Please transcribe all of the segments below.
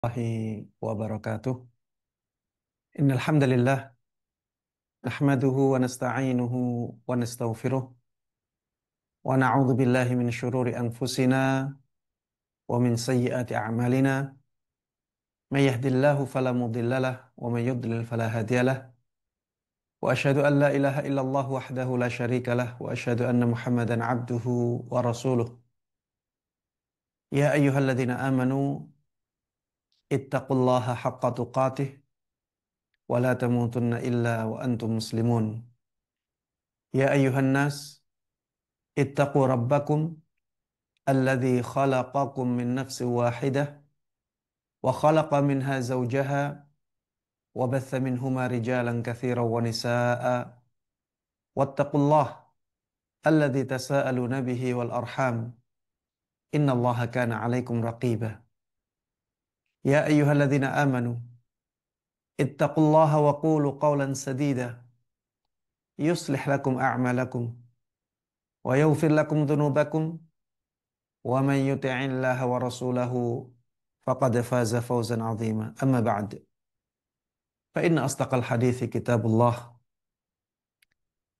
Warahmatullahi wabarakatuh. Innal hamdalillah nahmaduhu wa nasta'inuhu wa nastaghfiruh wa na'udzu billahi min syururi anfusina wa min sayyiati a'malina. May yahdihillahu fala mudhillalah wa may yudlil fala hadiyalah. Wa asyhadu an la ilaha illallah wahdahu la syarikalah wa asyhadu anna Muhammadan 'abduhu wa rasuluh. Ya ayyuhalladzina amanu ittaqullaha haqqa tuqatih wa la tamutunna illa wa antum muslimun. Ya ayyuhan nas ittaqu rabbakum alladzi khalaqakum min nafsin wahidah wa khalaqa minha zawjaha wa batha minhuma rijalan katsiran wa nisaa'a wattaqullaha alladzi tasaaluna bihi wal arham innallaha kana 'alaikum raqiba. Ya ayyuhalladzina amanu ittaqullaha wa qulu qawlan sadida yuslih lakum a'malakum wa yaghfir lakum dhunubakum wa man yuti'illaha wa rasulahu faqad faza fawzan 'azima. Amma ba'd. Fa inna asdaqal hadithi kitabullah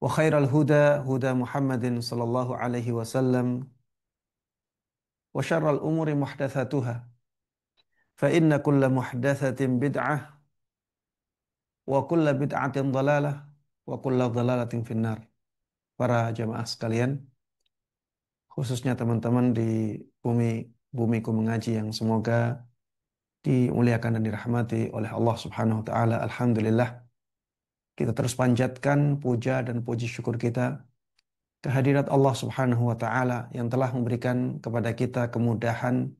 wa khairal huda huda Muhammadin sallallahu alaihi wasallam wa syarral umuri muhdatsatuha fa inna kulla muhdatsatin bid'ah wa kulla bid'atin dhalalah wa kulla dhalalatin finnar. Para jamaah sekalian, khususnya teman-teman di bumi bumiku mengaji yang semoga dimuliakan dan dirahmati oleh Allah Subhanahu wa taala. Alhamdulillah, kita terus panjatkan puja dan puji syukur kita kehadirat Allah Subhanahu wa taala yang telah memberikan kepada kita kemudahan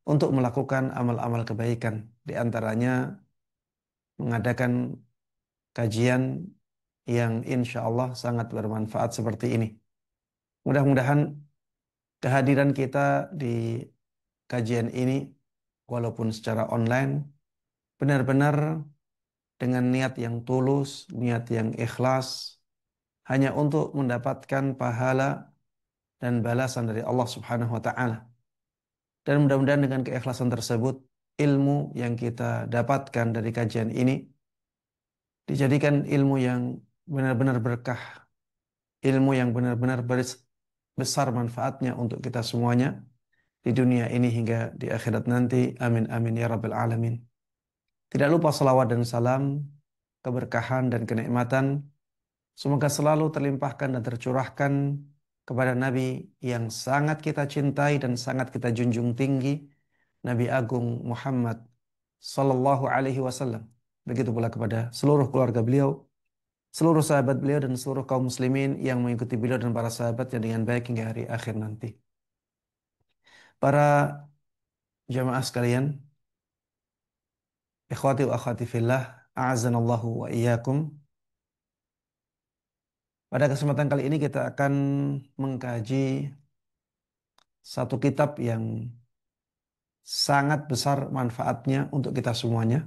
untuk melakukan amal-amal kebaikan, di antaranya mengadakan kajian yang insya Allah sangat bermanfaat seperti ini. Mudah-mudahan kehadiran kita di kajian ini walaupun secara online benar-benar dengan niat yang tulus, niat yang ikhlas, hanya untuk mendapatkan pahala dan balasan dari Allah Subhanahu wa taala. Dan mudah-mudahan dengan keikhlasan tersebut, ilmu yang kita dapatkan dari kajian ini dijadikan ilmu yang benar-benar berkah, ilmu yang benar-benar besar manfaatnya untuk kita semuanya di dunia ini hingga di akhirat nanti. Amin amin ya rabbal alamin. Tidak lupa salawat dan salam, keberkahan dan kenikmatan semoga selalu terlimpahkan dan tercurahkan kepada Nabi yang sangat kita cintai dan sangat kita junjung tinggi, Nabi Agung Muhammad sallallahu alaihi wasallam. Begitu pula kepada seluruh keluarga beliau, seluruh sahabat beliau dan seluruh kaum muslimin yang mengikuti beliau dan para sahabatnya dengan baik hingga hari akhir nanti. Para jamaah sekalian, ikhwati wa akhwati fillah, a'azanallahu wa iyyakum. Pada kesempatan kali ini kita akan mengkaji satu kitab yang sangat besar manfaatnya untuk kita semuanya,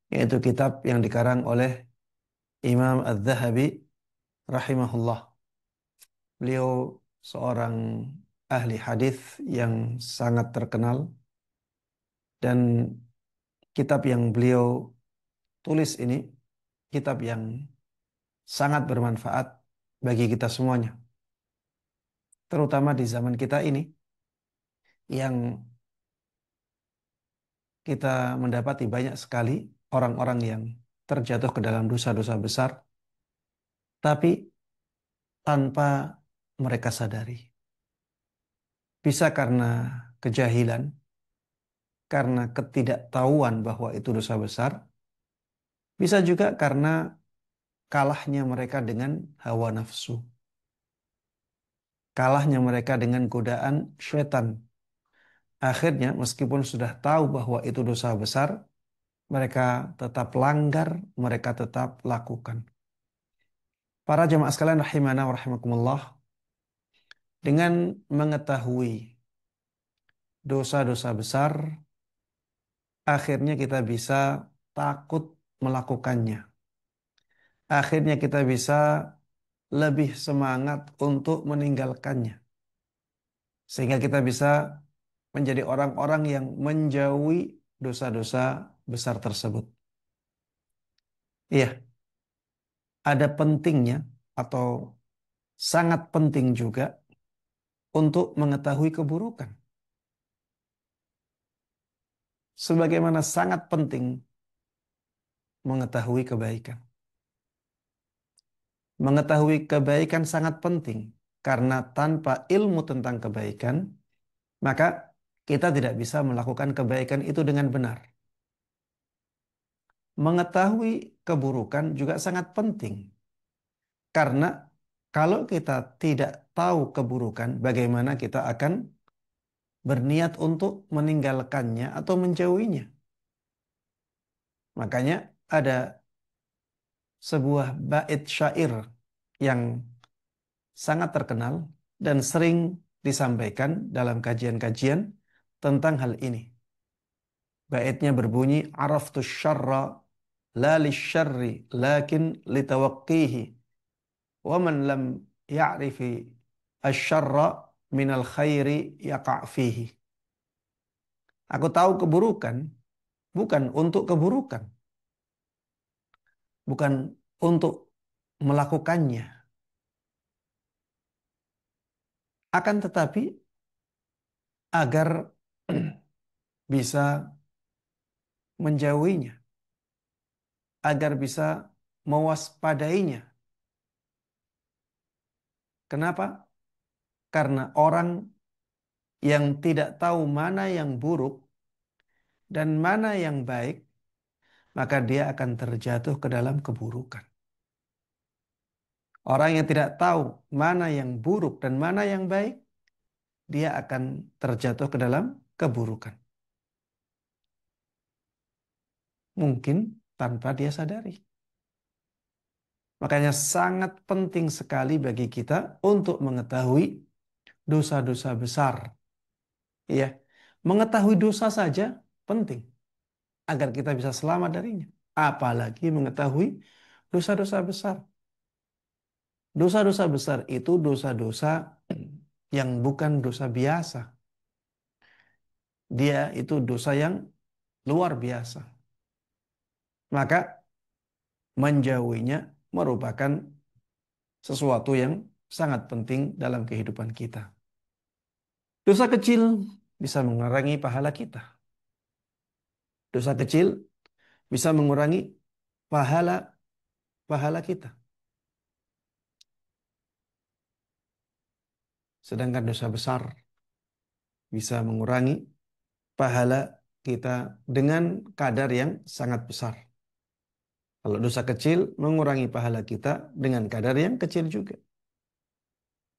yaitu kitab yang dikarang oleh Imam Az-Zahabi rahimahullah. Beliau seorang ahli hadis yang sangat terkenal, dan kitab yang beliau tulis ini kitab yang sangat bermanfaat bagi kita semuanya, terutama di zaman kita ini yang kita mendapati banyak sekali orang-orang yang terjatuh ke dalam dosa-dosa besar, tapi tanpa mereka sadari. Bisa karena kejahilan, karena ketidaktahuan bahwa itu dosa besar, bisa juga karena kalahnya mereka dengan hawa nafsu, kalahnya mereka dengan godaan syaitan. Akhirnya meskipun sudah tahu bahwa itu dosa besar, mereka tetap langgar, mereka tetap lakukan. Para jemaah sekalian rahimana wa rahimakumullah, dengan mengetahui dosa-dosa besar, akhirnya kita bisa takut melakukannya. Akhirnya kita bisa lebih semangat untuk meninggalkannya. Sehingga kita bisa menjadi orang-orang yang menjauhi dosa-dosa besar tersebut. Iya, ada pentingnya atau sangat penting juga untuk mengetahui keburukan. Sebagaimana sangat penting mengetahui kebaikan. Mengetahui kebaikan sangat penting karena tanpa ilmu tentang kebaikan, maka kita tidak bisa melakukan kebaikan itu dengan benar. Mengetahui keburukan juga sangat penting karena kalau kita tidak tahu keburukan, bagaimana kita akan berniat untuk meninggalkannya atau menjauhinya. Makanya ada sebuah bait syair yang sangat terkenal dan sering disampaikan dalam kajian-kajian tentang hal ini. Baitnya berbunyi, araftu syarra la lisyarri lakin litawaqqihi wa man lam ya'rifi asyarra minal khairi yaqa' fihi. Aku tahu keburukan bukan untuk keburukan, bukan untuk melakukannya, akan tetapi agar bisa menjauhinya, agar bisa mewaspadainya. Kenapa? Karena orang yang tidak tahu mana yang buruk dan mana yang baik, maka dia akan terjatuh ke dalam keburukan. Orang yang tidak tahu mana yang buruk dan mana yang baik, dia akan terjatuh ke dalam keburukan. Mungkin tanpa dia sadari. Makanya sangat penting sekali bagi kita untuk mengetahui dosa-dosa besar. Ya, mengetahui dosa saja penting agar kita bisa selamat darinya. Apalagi mengetahui dosa-dosa besar. Dosa-dosa besar itu dosa-dosa yang bukan dosa biasa. Dia itu dosa yang luar biasa. Maka menjauhinya merupakan sesuatu yang sangat penting dalam kehidupan kita. Dosa kecil bisa mengurangi pahala kita. Dosa kecil bisa mengurangi pahala pahala kita. Sedangkan dosa besar bisa mengurangi pahala kita dengan kadar yang sangat besar. Kalau dosa kecil mengurangi pahala kita dengan kadar yang kecil juga.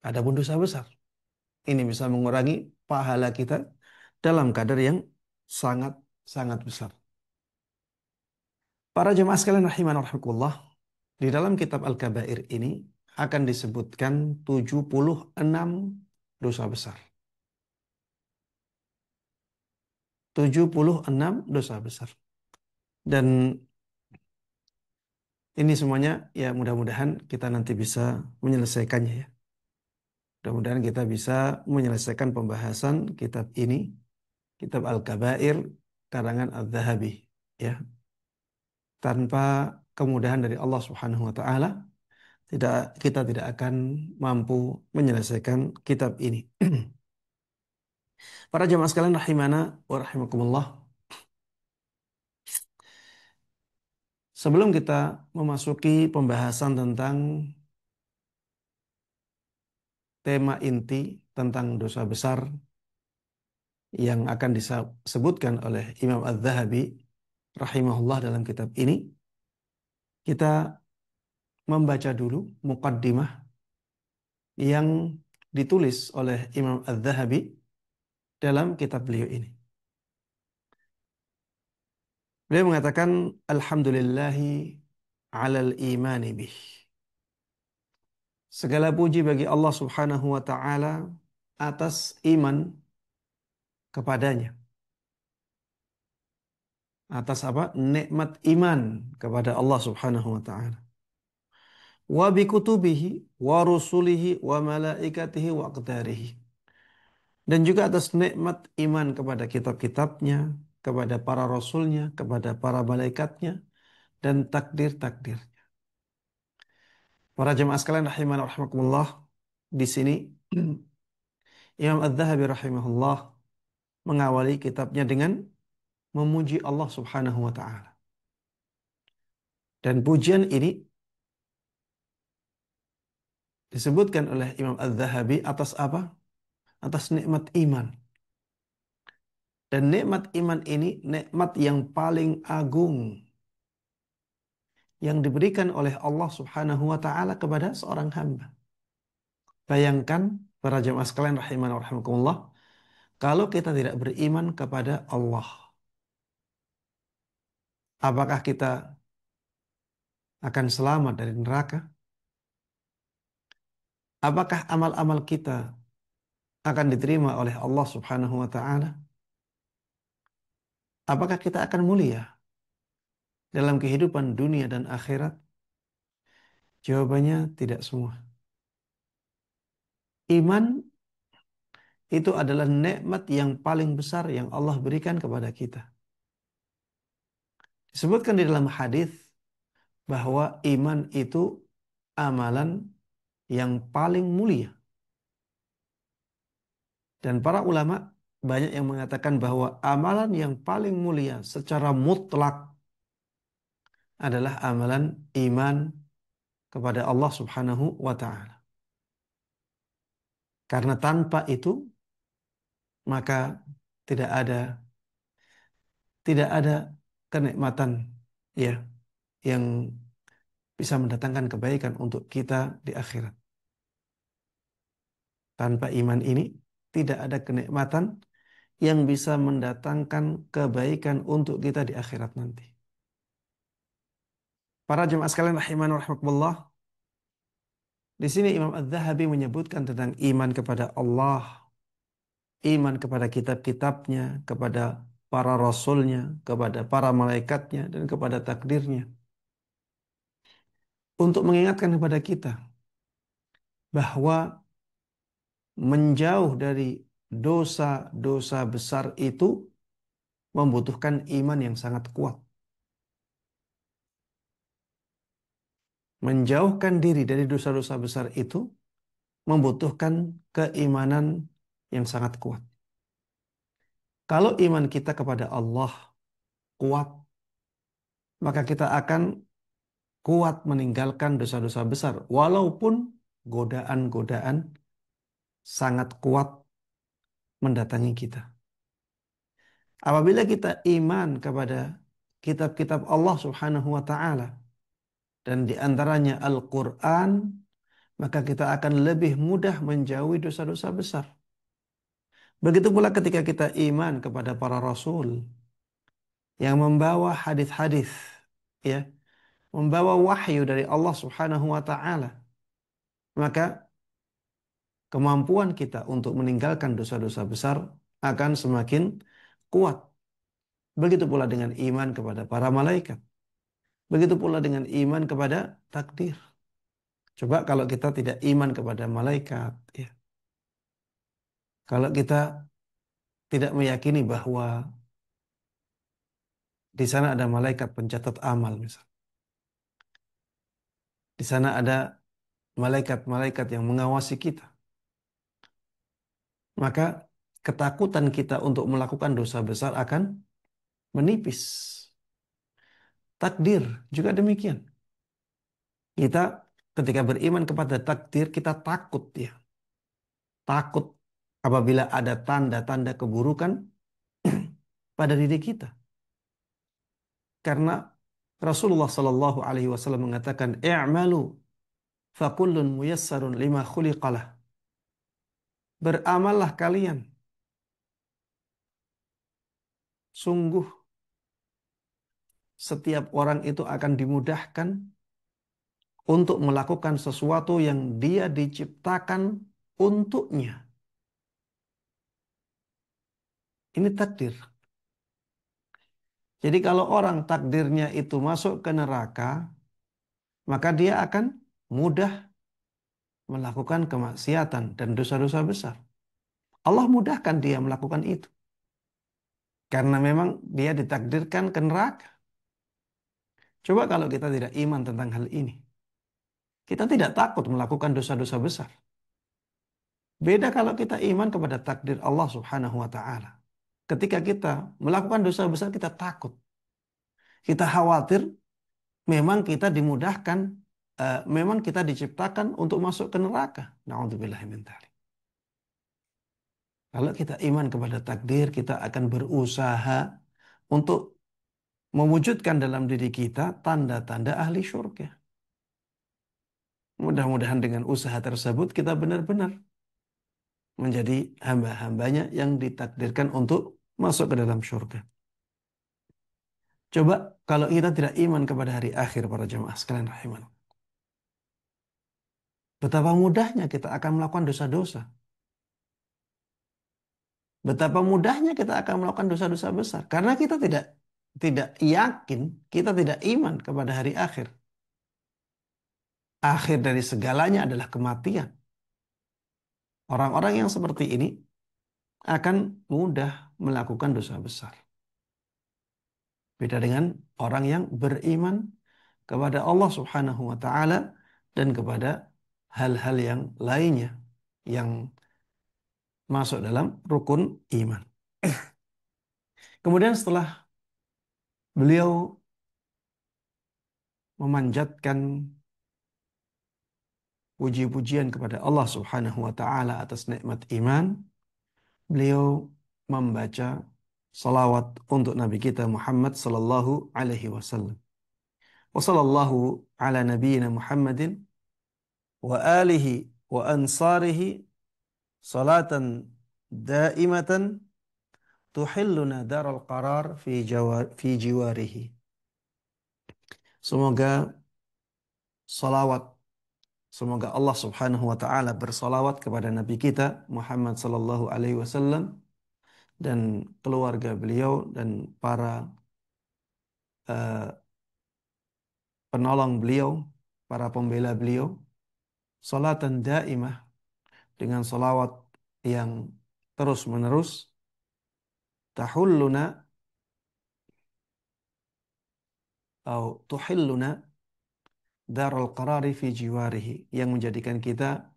Adapun dosa besar, ini bisa mengurangi pahala kita dalam kadar yang sangat-sangat besar. Para jemaah sekalian rahiman rahimakumullah, di dalam kitab Al-Kabair ini akan disebutkan 76 dosa besar. 76 dosa besar. Dan ini semuanya ya mudah-mudahan kita nanti bisa menyelesaikannya ya. Mudah-mudahan kita bisa menyelesaikan pembahasan kitab ini, kitab Al-Kabair karangan Al-Zahabi ya. Tanpa kemudahan dari Allah Subhanahu wa taala, kita tidak akan mampu menyelesaikan kitab ini. Para jemaah sekalian rahimana wa rahimakumullah. Sebelum kita memasuki pembahasan tentang tema inti tentang dosa besar yang akan disebutkan oleh Imam Az-Zahabi rahimahullah dalam kitab ini, kita membaca dulu muqaddimah yang ditulis oleh Imam Az-Zahabi dalam kitab beliau ini. Beliau mengatakan alhamdulillahi alal imani bih. Segala puji bagi Allah Subhanahu wa taala atas iman kepadanya. Atas apa? Nikmat iman kepada Allah Subhanahu wa taala. Wa bi kutubihi wa rusulihi wa malaikatihi wa aqdarihi. Dan juga atas nikmat iman kepada kitab-kitabnya, kepada para rasulnya, kepada para malaikatnya, dan takdir-takdir. Para jemaah sekalian rahimana wa rahimakumullah, di sini Imam Az-Zahabi rahimahullah mengawali kitabnya dengan memuji Allah Subhanahu wa taala. Dan pujian ini disebutkan oleh Imam Az-Zahabi atas apa? Atas nikmat iman. Dan nikmat iman ini nikmat yang paling agung yang diberikan oleh Allah Subhanahu wa taala kepada seorang hamba. Bayangkan para jemaah sekalian rahimana wa rahimakumullah, kalau kita tidak beriman kepada Allah, apakah kita akan selamat dari neraka? Apakah amal-amal kita akan diterima oleh Allah Subhanahu wa taala? Apakah kita akan mulia dalam kehidupan dunia dan akhirat? Jawabannya tidak semua. Iman itu adalah nikmat yang paling besar yang Allah berikan kepada kita. Disebutkan di dalam hadis bahwa iman itu amalan yang paling mulia. Dan para ulama banyak yang mengatakan bahwa amalan yang paling mulia secara mutlak adalah amalan iman kepada Allah Subhanahu wa taala. Karena tanpa itu maka tidak ada tidak ada kenikmatan ya yang bisa mendatangkan kebaikan untuk kita di akhirat. Tanpa iman ini tidak ada kenikmatan yang bisa mendatangkan kebaikan untuk kita di akhirat nanti. Para jemaah sekalian rahimani wa rahimakumullah, di sini Imam Az-Zahabi menyebutkan tentang iman kepada Allah, iman kepada kitab-kitabnya, kepada para rasulnya, kepada para malaikatnya, dan kepada takdirnya. Untuk mengingatkan kepada kita bahwa menjauh dari dosa-dosa besar itu membutuhkan iman yang sangat kuat. Menjauhkan diri dari dosa-dosa besar itu membutuhkan keimanan yang sangat kuat. Kalau iman kita kepada Allah kuat, maka kita akan kuat meninggalkan dosa-dosa besar, walaupun godaan-godaan sangat kuat mendatangi kita. Apabila kita iman kepada kitab-kitab Allah Subhanahu wa taala dan di antaranya Al-Qur'an, maka kita akan lebih mudah menjauhi dosa-dosa besar. Begitu pula ketika kita iman kepada para rasul yang membawa hadis-hadis, ya, membawa wahyu dari Allah Subhanahu wa taala, maka kemampuan kita untuk meninggalkan dosa-dosa besar akan semakin kuat. Begitu pula dengan iman kepada para malaikat. Begitu pula dengan iman kepada takdir. Coba kalau kita tidak iman kepada malaikat, ya. Kalau kita tidak meyakini bahwa di sana ada malaikat pencatat amal misalnya. Di sana ada malaikat-malaikat yang mengawasi kita. Maka ketakutan kita untuk melakukan dosa besar akan menipis. Takdir juga demikian. Kita ketika beriman kepada takdir, kita takut ya. Takut apabila ada tanda-tanda keburukan pada diri kita. Karena Rasulullah Shallallahu Alaihi Wasallam mengatakan, "I'malu fakullun muyassarun lima khuliqalah." Beramallah kalian. Sungguh setiap orang itu akan dimudahkan untuk melakukan sesuatu yang dia diciptakan untuknya. Ini takdir. Jadi kalau orang takdirnya itu masuk ke neraka, maka dia akan mudah melakukan kemaksiatan dan dosa-dosa besar. Allah mudahkan dia melakukan itu. Karena memang dia ditakdirkan ke neraka. Coba kalau kita tidak iman tentang hal ini. Kita tidak takut melakukan dosa-dosa besar. Beda kalau kita iman kepada takdir Allah Subhanahu wa taala. Ketika kita melakukan dosa besar kita takut. Kita khawatir memang kita dimudahkan memang kita diciptakan untuk masuk ke neraka. Nauzubillahi min dzalik. Kalau kita iman kepada takdir, kita akan berusaha untuk mewujudkan dalam diri kita tanda-tanda ahli syurga. Mudah-mudahan dengan usaha tersebut kita benar-benar menjadi hamba-hambanya yang ditakdirkan untuk masuk ke dalam syurga. Coba kalau kita tidak iman kepada hari akhir para jemaah sekalian rahiman. Betapa mudahnya kita akan melakukan dosa-dosa. Betapa mudahnya kita akan melakukan dosa-dosa besar. Karena kita tidak yakin, kita tidak iman kepada hari akhir. Akhir dari segalanya adalah kematian. Orang-orang yang seperti ini akan mudah melakukan dosa besar. Beda dengan orang yang beriman kepada Allah Subhanahu wa taala dan kepada hal-hal yang lainnya yang masuk dalam rukun iman. Kemudian setelah beliau memanjatkan puji-pujian kepada Allah Subhanahu wa taala atas nikmat iman, beliau membaca salawat untuk Nabi kita Muhammad sallallahu alaihi wasallam. Wa sallallahu ala nabiyyina Muhammadin wa alihi wa ansarihi salatan daimatan tuhilluna daral qarar fi jiwarihi. Semoga salawat, semoga Allah Subhanahu wa taala bersalawat kepada Nabi kita Muhammad sallallahu alaihi wasallam dan keluarga beliau dan para eh, penolong beliau, para pembela beliau, salatan daimah dengan salawat yang terus-menerus, tahulluna atau tuhilluna daral qarari fi jiwarihi, yang menjadikan kita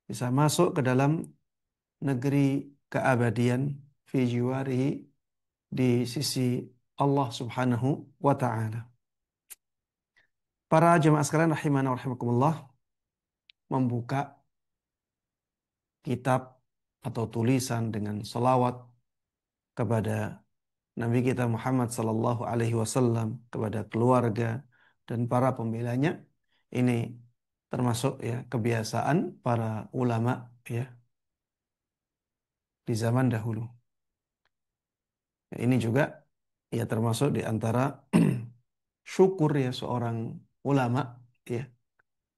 bisa masuk ke dalam negeri keabadian fi jiwarihi, di sisi Allah Subhanahu wa taala. Para jemaah sekalian rahimana wa rahimakumullah, membuka kitab atau tulisan dengan salawat kepada Nabi kita Muhammad sallallahu alaihi wasallam, kepada keluarga dan para pembelanya, ini termasuk ya kebiasaan para ulama ya di zaman dahulu. Ini juga ya termasuk di antara syukur ya seorang ulama ya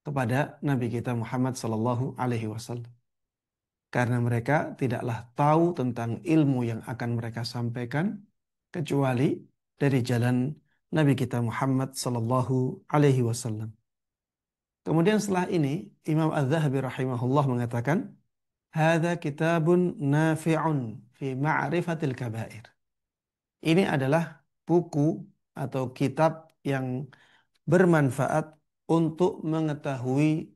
kepada Nabi kita Muhammad sallallahu alaihi wasallam. Karena mereka tidaklah tahu tentang ilmu yang akan mereka sampaikan kecuali dari jalan Nabi kita Muhammad sallallahu alaihi wasallam. Kemudian setelah ini Imam Az-Zahabi rahimahullah mengatakan, "Hadza kitabun nafi'un fi ma'rifatil kabair." Ini adalah buku atau kitab yang bermanfaat untuk mengetahui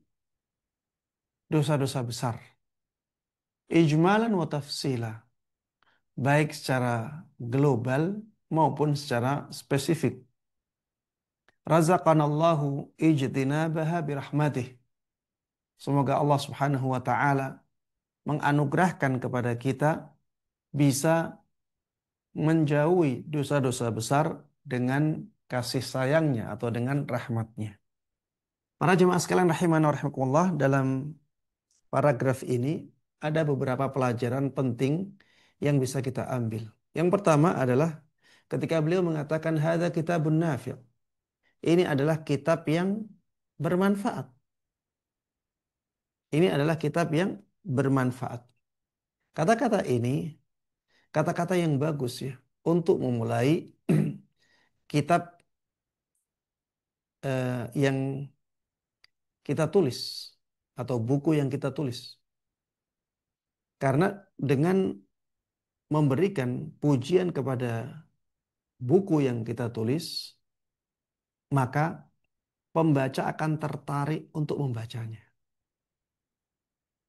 dosa-dosa besar. Ijmalan wa tafsila, baik secara global maupun secara spesifik. Razaqanallahu ijtinabaha birahmatih. Semoga Allah Subhanahu wa taala menganugerahkan kepada kita bisa menjauhi dosa-dosa besar dengan kasih sayangnya atau dengan rahmatnya. Para jemaah sekalian rahimana wa rahimakumullah, dalam paragraf ini ada beberapa pelajaran penting yang bisa kita ambil. Yang pertama adalah ketika beliau mengatakan hadza kitabun nafi'. Ini adalah kitab yang bermanfaat. Ini adalah kitab yang bermanfaat. Kata-kata ini kata-kata yang bagus ya untuk memulai kitab yang kita tulis atau buku yang kita tulis. Karena dengan memberikan pujian kepada buku yang kita tulis, maka pembaca akan tertarik untuk membacanya.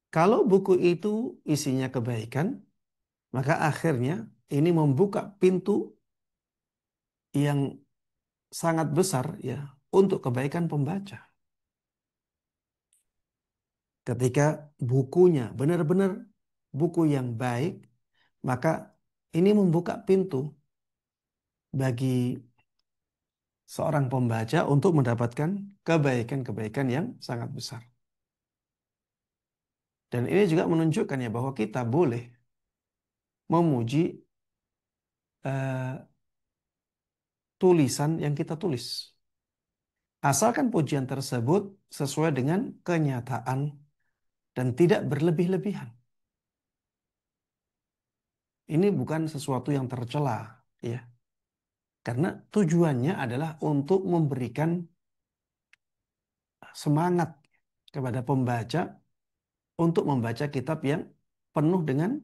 Kalau buku itu isinya kebaikan, maka akhirnya ini membuka pintu yang sangat besar ya untuk kebaikan pembaca. Ketika bukunya benar-benar buku yang baik, maka ini membuka pintu bagi seorang pembaca untuk mendapatkan kebaikan-kebaikan yang sangat besar. Dan ini juga menunjukkan ya bahwa kita boleh memuji eh, tulisan yang kita tulis. Asalkan pujian tersebut sesuai dengan kenyataan dan tidak berlebih-lebihan. Ini bukan sesuatu yang tercela, ya. Karena tujuannya adalah untuk memberikan semangat kepada pembaca untuk membaca kitab yang penuh dengan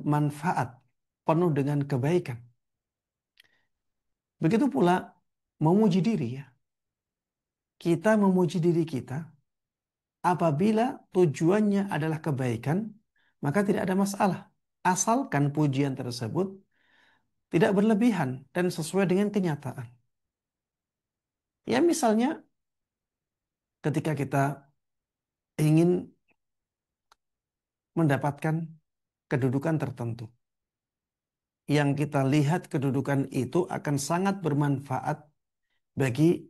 manfaat, penuh dengan kebaikan. Begitu pula memuji diri ya. Kita memuji diri kita apabila tujuannya adalah kebaikan, maka tidak ada masalah. Asalkan pujian tersebut tidak berlebihan dan sesuai dengan kenyataan. Ya misalnya ketika kita ingin mendapatkan kedudukan tertentu. Yang kita lihat kedudukan itu akan sangat bermanfaat bagi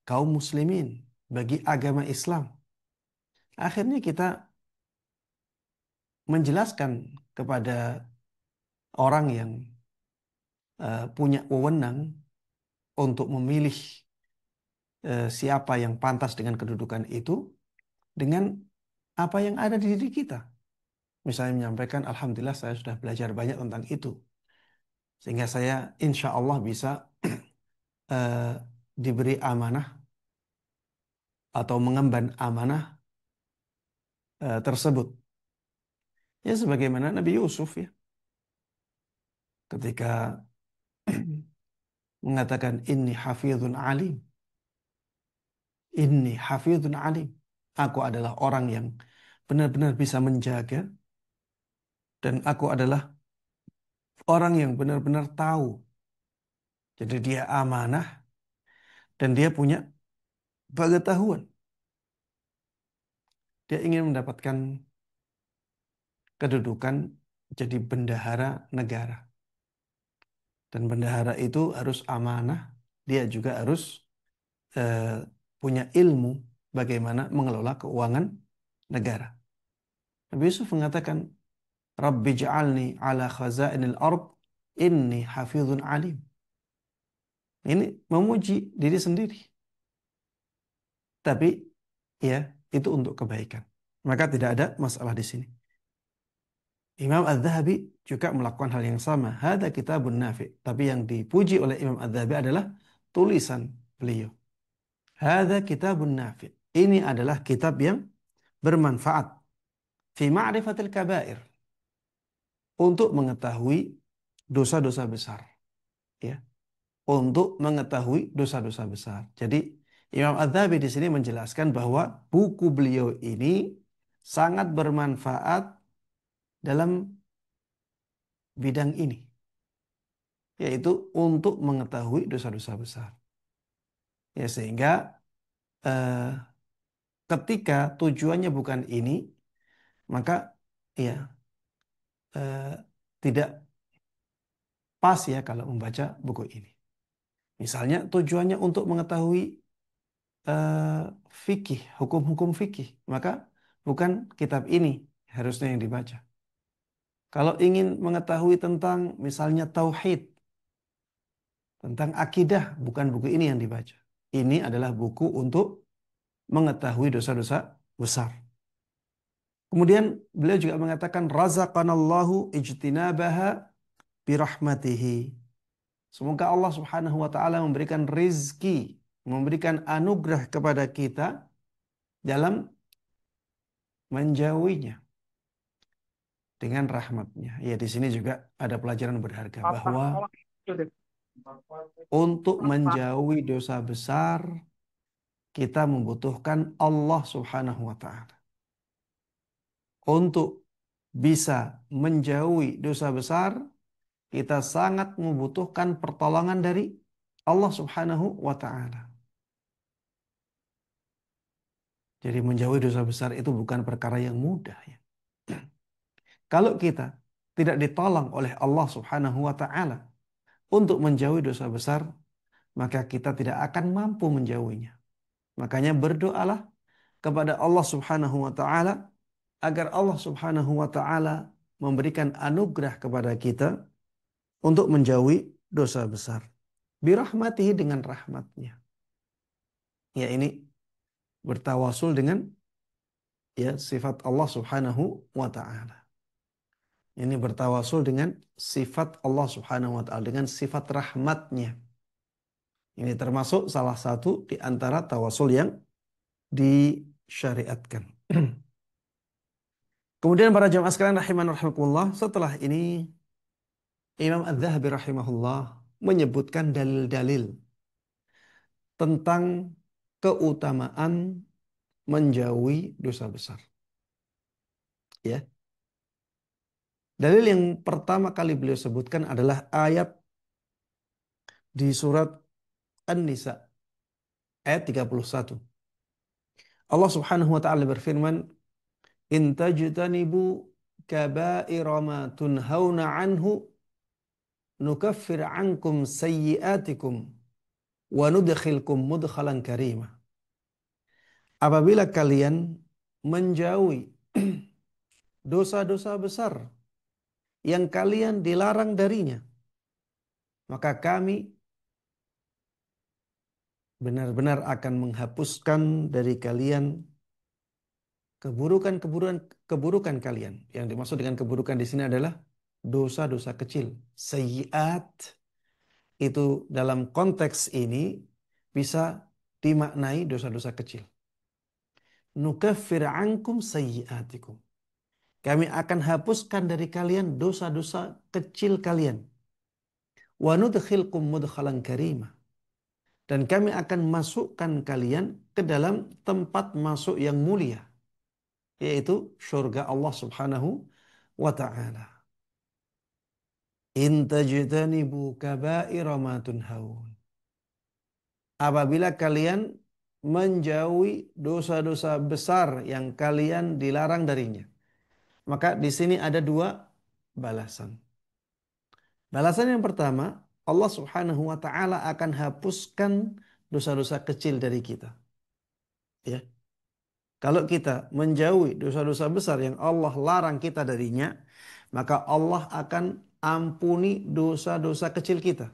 kaum muslimin, bagi agama Islam. Akhirnya kita menjelaskan kepada orang yang punya wewenang untuk memilih siapa yang pantas dengan kedudukan itu dengan apa yang ada di diri kita. Misalnya menyampaikan, Alhamdulillah saya sudah belajar banyak tentang itu. Sehingga saya insya Allah bisa eh, diberi amanah atau mengemban amanah tersebut. Ya sebagaimana Nabi Yusuf ya. Ketika mengatakan inni hafizun alim. Inni hafizun alim. Aku adalah orang yang benar-benar bisa menjaga dan aku adalah orang yang benar-benar tahu. Jadi dia amanah dan dia punya pengetahuan. Dia ingin mendapatkan kedudukan jadi bendahara negara. Dan bendahara itu harus amanah, dia juga harus eh, punya ilmu bagaimana mengelola keuangan negara. Nabi Yusuf mengatakan, Rabbi ja'alni ala khazainil ard, inni hafizun alim. Ini memuji diri sendiri. Tapi ya itu untuk kebaikan. Maka tidak ada masalah di sini. Imam Az-Zahabi juga melakukan hal yang sama. Hada kitabun nafi. Tapi yang dipuji oleh Imam Az-Zahabi adalah tulisan beliau. Hada kitabun nafi. Ini adalah kitab yang bermanfaat. Fi ma'rifatil kabair. Untuk mengetahui dosa-dosa besar. Ya. Untuk mengetahui dosa-dosa besar. Jadi Imam Az-Zahabi di sini menjelaskan bahwa buku beliau ini sangat bermanfaat dalam bidang ini. Yaitu untuk mengetahui dosa-dosa besar. Ya sehingga eh, ketika tujuannya bukan ini, maka ya eh, tidak pas ya kalau membaca buku ini. Misalnya tujuannya untuk mengetahui eh, fikih, hukum-hukum fikih, maka bukan kitab ini harusnya yang dibaca. Kalau ingin mengetahui tentang misalnya tauhid, tentang akidah, bukan buku ini yang dibaca. Ini adalah buku untuk mengetahui dosa-dosa besar. Kemudian beliau juga mengatakan razaqanallahu ijtinabaha birahmatihi. Semoga Allah Subhanahu wa taala memberikan rizki, memberikan anugerah kepada kita dalam menjauhinya. dengan rahmatnya. Ya, di sini juga ada pelajaran berharga bahwa untuk menjauhi dosa besar kita membutuhkan Allah Subhanahu wa taala. Untuk bisa menjauhi dosa besar, kita sangat membutuhkan pertolongan dari Allah Subhanahu wa taala. Jadi menjauhi dosa besar itu bukan perkara yang mudah ya. Kalau kita tidak ditolong oleh Allah Subhanahu wa taala untuk menjauhi dosa besar, maka kita tidak akan mampu menjauhinya. Makanya berdoalah kepada Allah Subhanahu wa taala agar Allah Subhanahu wa taala memberikan anugerah kepada kita untuk menjauhi dosa besar. Birahmatihi, dengan rahmatnya. Ya, ini bertawasul dengan ya sifat Allah Subhanahu wa taala. Ini bertawasul dengan sifat Allah Subhanahu wa taala, dengan sifat rahmatnya. Ini termasuk salah satu di antara tawasul yang disyariatkan. Kemudian para jamaah sekalian rahimanallah, setelah ini Imam Az-Zahabi rahimahullah menyebutkan dalil-dalil tentang keutamaan menjauhi dosa besar. Ya. Dalil yang pertama kali beliau sebutkan adalah ayat di surat An-Nisa ayat 31. Allah Subhanahu wa taala berfirman, "In tajtanibu kaba'ira ma tunhauna anhu nukaffir ankum sayyi'atikum wa nudkhilkum mudkhalan karima." Apabila kalian menjauhi dosa-dosa besar yang kalian dilarang darinya, maka kami benar-benar akan menghapuskan dari kalian keburukan kalian. Yang dimaksud dengan keburukan di sini adalah dosa-dosa kecil. Sayyiat itu dalam konteks ini bisa dimaknai dosa-dosa kecil. Nukaffir ankum sayyiatikum. Kami akan hapuskan dari kalian dosa-dosa kecil kalian. Wa nudkhilkum mudkhalan karimah. Dan kami akan masukkan kalian ke dalam tempat masuk yang mulia, yaitu surga Allah Subhanahu wa taala. In tajtanibu kaba'ira ma tunhaun. Apabila kalian menjauhi dosa-dosa besar yang kalian dilarang darinya. Maka di sini ada dua balasan. Balasan yang pertama, Allah Subhanahu wa taala akan hapuskan dosa-dosa kecil dari kita. Ya. Kalau kita menjauhi dosa-dosa besar yang Allah larang kita darinya, maka Allah akan ampuni dosa-dosa kecil kita.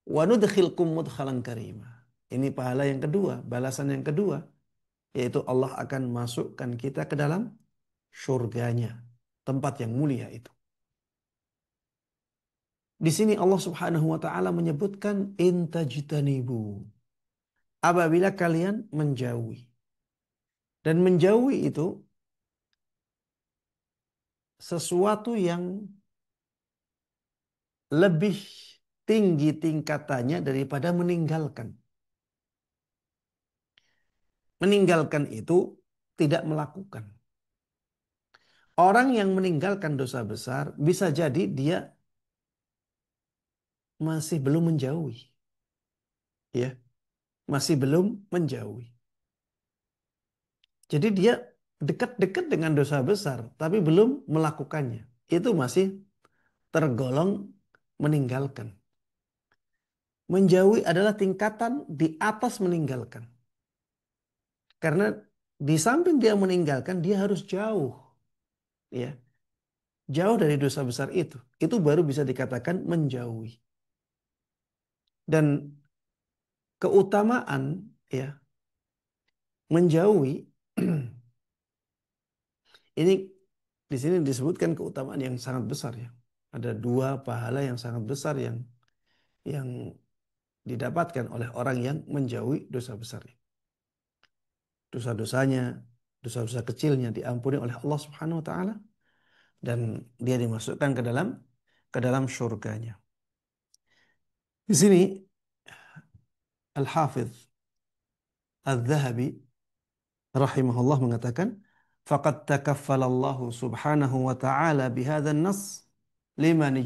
Wa nudkhilkum mudkhalan karimah. Ini pahala yang kedua, balasan yang kedua, yaitu Allah akan masukkan kita ke dalam surganya, tempat yang mulia itu. Di sini Allah Subhanahu wa taala menyebutkan intajtanibu. Apabila kalian menjauhi. Dan menjauhi itu sesuatu yang lebih tinggi tingkatannya daripada meninggalkan. Meninggalkan itu tidak melakukan. Orang yang meninggalkan dosa besar bisa jadi dia masih belum menjauhi. Ya, masih belum menjauhi. Jadi dia dekat-dekat dengan dosa besar tapi belum melakukannya. Itu masih tergolong meninggalkan. Menjauhi adalah tingkatan di atas meninggalkan. Karena di samping dia meninggalkan, dia harus jauh. Ya, jauh dari dosa besar itu. Itu baru bisa dikatakan menjauhi. Dan keutamaan ya menjauhi ini di sini disebutkan keutamaan yang sangat besar ya. Ada dua pahala yang sangat besar yang didapatkan oleh orang yang menjauhi dosa besar. Dosa-dosanya, dosa-dosa kecilnya diampuni oleh Allah Subhanahu wa taala. dan dia dimasukkan ke dalam surganya. Di sini Al-Hafidz Adz-Dzahabi rahimahullah mengatakan, faqad takaffalallahu subhanahu wa ta'ala bihadzal nas liman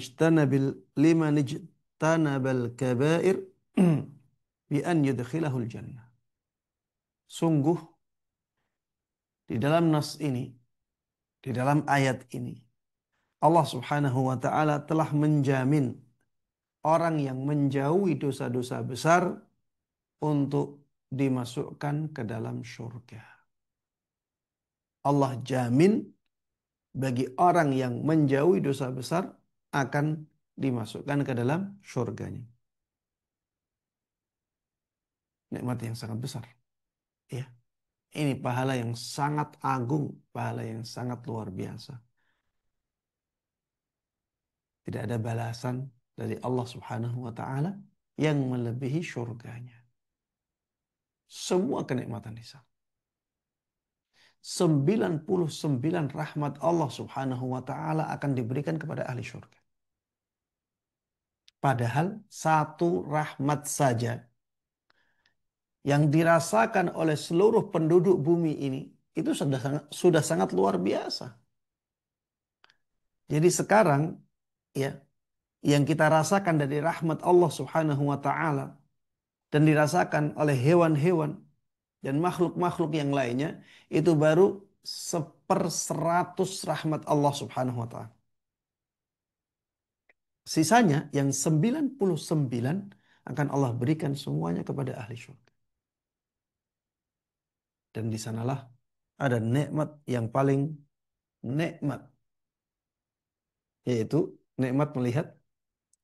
ijtanabal kaba'ir bi an yudkhilahul jannah. Sungguh di dalam nas ini, di dalam ayat ini, Allah Subhanahu wa taala telah menjamin orang yang menjauhi dosa-dosa besar untuk dimasukkan ke dalam surga. Allah jamin bagi orang yang menjauhi dosa besar akan dimasukkan ke dalam surganya. Nikmat yang sangat besar. Ya. Ini pahala yang sangat agung, pahala yang sangat luar biasa. Tidak ada balasan dari Allah Subhanahu wa taala yang melebihi surganya. Semua kenikmatan di sana. 99 rahmat Allah Subhanahu wa taala akan diberikan kepada ahli surga. Padahal satu rahmat saja yang dirasakan oleh seluruh penduduk bumi ini itu sudah sangat luar biasa. Jadi sekarang ya, yang kita rasakan dari rahmat Allah Subhanahu wa taala dan dirasakan oleh hewan-hewan dan makhluk-makhluk yang lainnya itu baru 1/100 rahmat Allah Subhanahu wa taala. Sisanya yang 99 akan Allah berikan semuanya kepada ahli syurga. Dan di sanalah ada nikmat yang paling nikmat, yaitu nikmat melihat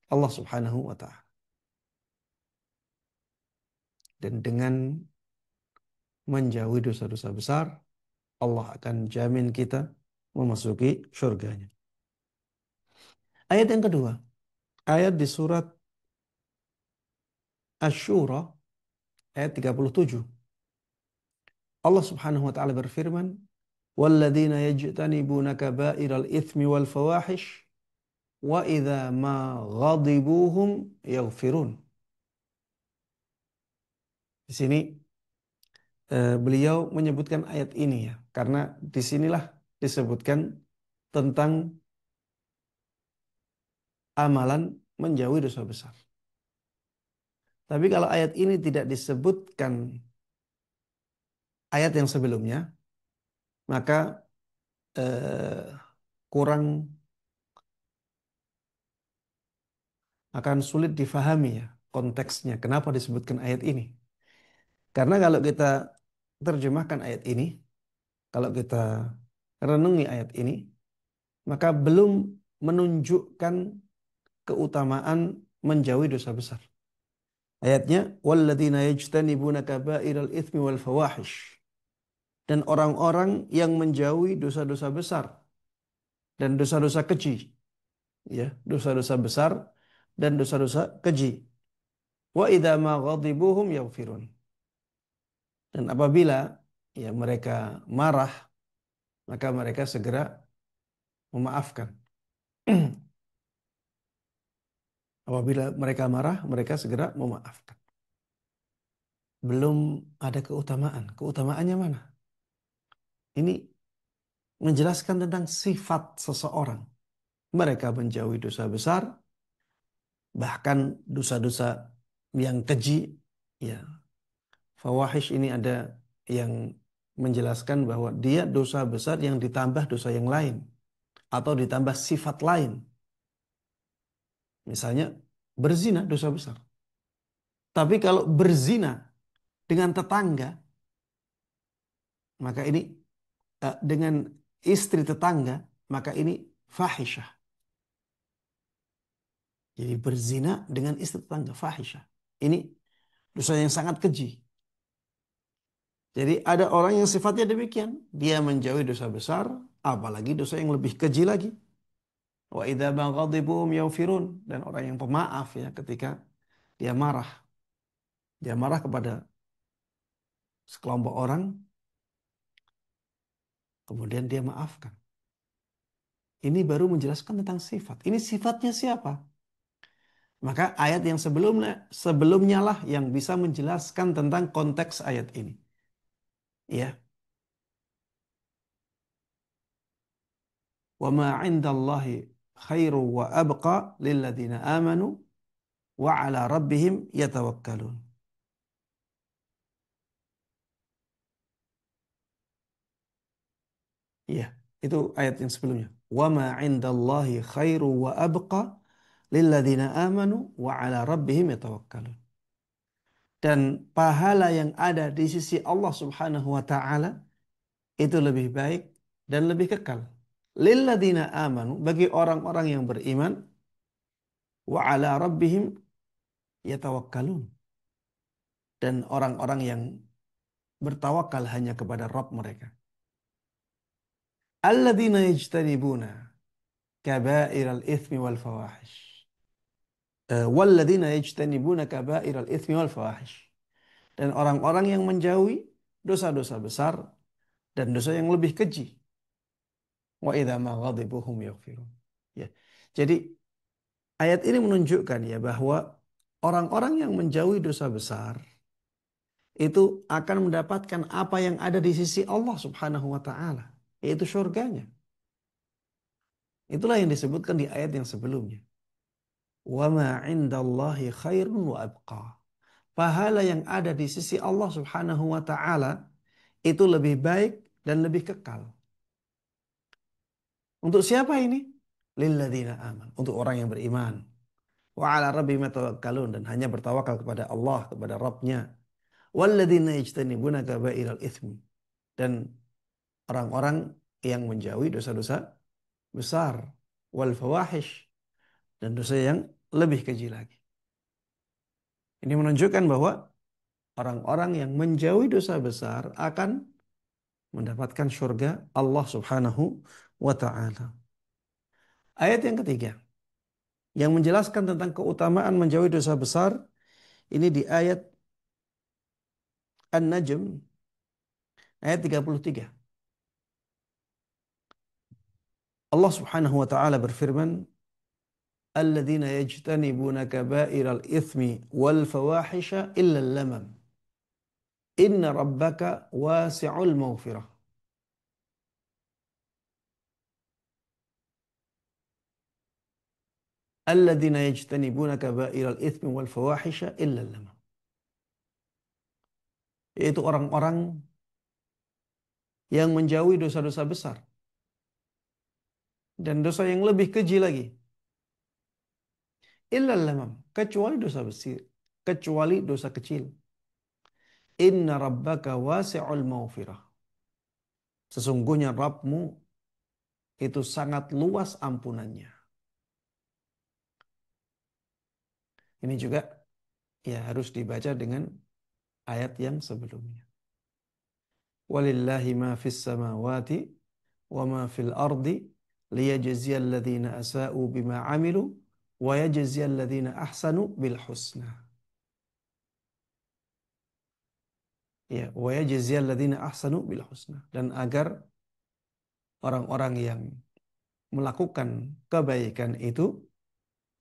Allah Subhanahu wa taala. Dan dengan menjauhi dosa-dosa besar, Allah akan jamin kita memasuki surganya. Ayat yang kedua, ayat di surat Asy-Syura ayat 37. Allah Subhanahu wa taala berfirman, "Walladzina yajtanibuna kaba'iral itsmi wal fawahish wa idza ma ghadibuhum yaghfirun." Di sini beliau menyebutkan ayat ini ya, karena disinilah disebutkan tentang amalan menjauhi dosa besar. Tapi kalau ayat ini tidak disebutkan ayat yang sebelumnya, maka kurang akan sulit difahami ya konteksnya. Kenapa disebutkan ayat ini? Karena kalau kita terjemahkan ayat ini, kalau kita renungi ayat ini, maka belum menunjukkan keutamaan menjauhi dosa besar. Ayatnya, walladzina yajtanibuna kaba'iral itsmi wal fawahish. Dan orang-orang yang menjauhi dosa-dosa besar dan dosa-dosa keji, ya, dosa-dosa besar dan dosa-dosa keji. Wa idza ma ghadibuhum yaghfirun. Dan apabila ya mereka marah, maka mereka segera memaafkan. Apabila mereka marah, mereka segera memaafkan. Belum ada keutamaan. Keutamaannya mana? Ini menjelaskan tentang sifat seseorang. Mereka menjauhi dosa besar, bahkan dosa-dosa yang keji. Ya, fawahish ini ada yang menjelaskan bahwa dia dosa besar yang ditambah dosa yang lain atau ditambah sifat lain. Misalnya berzina dosa besar. Tapi kalau berzina dengan tetangga, maka ini dengan istri tetangga, maka ini fahisyah. Jadi berzina dengan istri tetangga, fahisyah. Ini dosa yang sangat keji. Jadi ada orang yang sifatnya demikian. Dia menjauhi dosa besar, apalagi dosa yang lebih keji lagi. Wa idza maghadibuhum yaghfirun. Dan orang yang pemaaf ya ketika dia marah. Dia marah kepada sekelompok orang, kemudian dia maafkan. Ini baru menjelaskan tentang sifat. Ini sifatnya siapa? Maka ayat yang sebelumnya lah yang bisa menjelaskan tentang konteks ayat ini. Ya, wa ma 'indallahi khairu wa abqa lilladzina amanu wa 'ala rabbihim yatawakkalun. Iya, itu ayat yang sebelumnya. Wa ma 'indallahi khairu wa abqa lilladzina amanu wa 'ala rabbihim yatawakkalun. Dan pahala yang ada di sisi Allah Subhanahu wa taala itu lebih baik dan lebih kekal. Lilladzina amanu, bagi orang-orang yang beriman, wa 'ala rabbihim yatawakkalun, dan orang-orang yang bertawakal hanya kepada Rabb mereka. Alladzina yajtanibuna kaba'iral itsmi wal fawahish. Walladzina yajtanibuna kaba'iral itsmi wal fawahish. Dan orang-orang yang menjauhi dosa-dosa besar dan dosa yang lebih keji. Wa idza ma ghadibu hum yaghfirun. Ya. Jadi ayat ini menunjukkan ya bahwa orang-orang yang menjauhi dosa besar itu akan mendapatkan apa yang ada di sisi Allah Subhanahu wa taala, yaitu surganya. Itulah yang disebutkan di ayat yang sebelumnya. Wa ma 'indallahi khairun wa abqa. Pahala yang ada di sisi Allah Subhanahu wa taala itu lebih baik dan lebih kekal. Untuk siapa ini? Lilladzina aman, untuk orang yang beriman. Wa 'ala rabbihim yatawakkalun, dan hanya bertawakal kepada Allah, kepada Rabbnya. Walladzina yajtanibuna kaba'iral itsmi, dan orang-orang yang menjauhi dosa-dosa besar, wal fawahish, dan dosa yang lebih keji lagi. Ini menunjukkan bahwa orang-orang yang menjauhi dosa besar akan mendapatkan surga Allah Subhanahu wa taala. Ayat yang ketiga yang menjelaskan tentang keutamaan menjauhi dosa besar ini di ayat An-Najm ayat 33. Allah Subhanahu wa taala berfirman, "Alladzina yajtanibuna kaba'iral itsmi wal fawahisha illa al-lamam. Inna rabbaka wasi'ul maghfirah." Alladzina yajtanibuna kaba'iral itsmi wal fawahisha illa al-lamam. Yaitu orang-orang yang menjauhi dosa-dosa besar dan dosa yang lebih keji lagi. Illa lamam, kecuali dosa besar, kecuali dosa kecil. Inna rabbaka wasi'ul maghfirah. Sesungguhnya Rabbmu itu sangat luas ampunannya. Ini juga ya harus dibaca dengan ayat yang sebelumnya. Walillahi ma fis samawati wa ma fil ardi liyajziyal ladzina asa'u bima 'amilu wa yajziyal ladzina ahsanu bil husna. Ya, wa yajziyal ladzina ahsanu bil husna, dan agar orang-orang yang melakukan kebaikan itu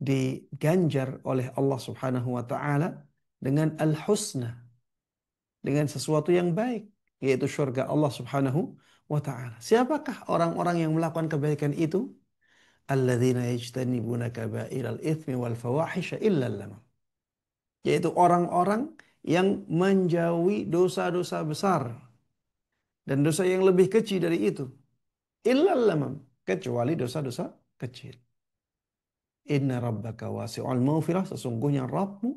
diganjar oleh Allah Subhanahu wa taala dengan al-husna, dengan sesuatu yang baik, yaitu surga Allah Subhanahu wa taala. Siapakah orang-orang yang melakukan kebaikan itu? Alladzina yajtanibuna kaba'iral itsmi wal fawahisha illa lamam. Yaitu orang-orang yang menjauhi dosa-dosa besar dan dosa yang lebih kecil dari itu. Illa lamam, kecuali dosa-dosa kecil. Inna rabbaka wasi'ul maghfirah, sesungguhnya Rabbmu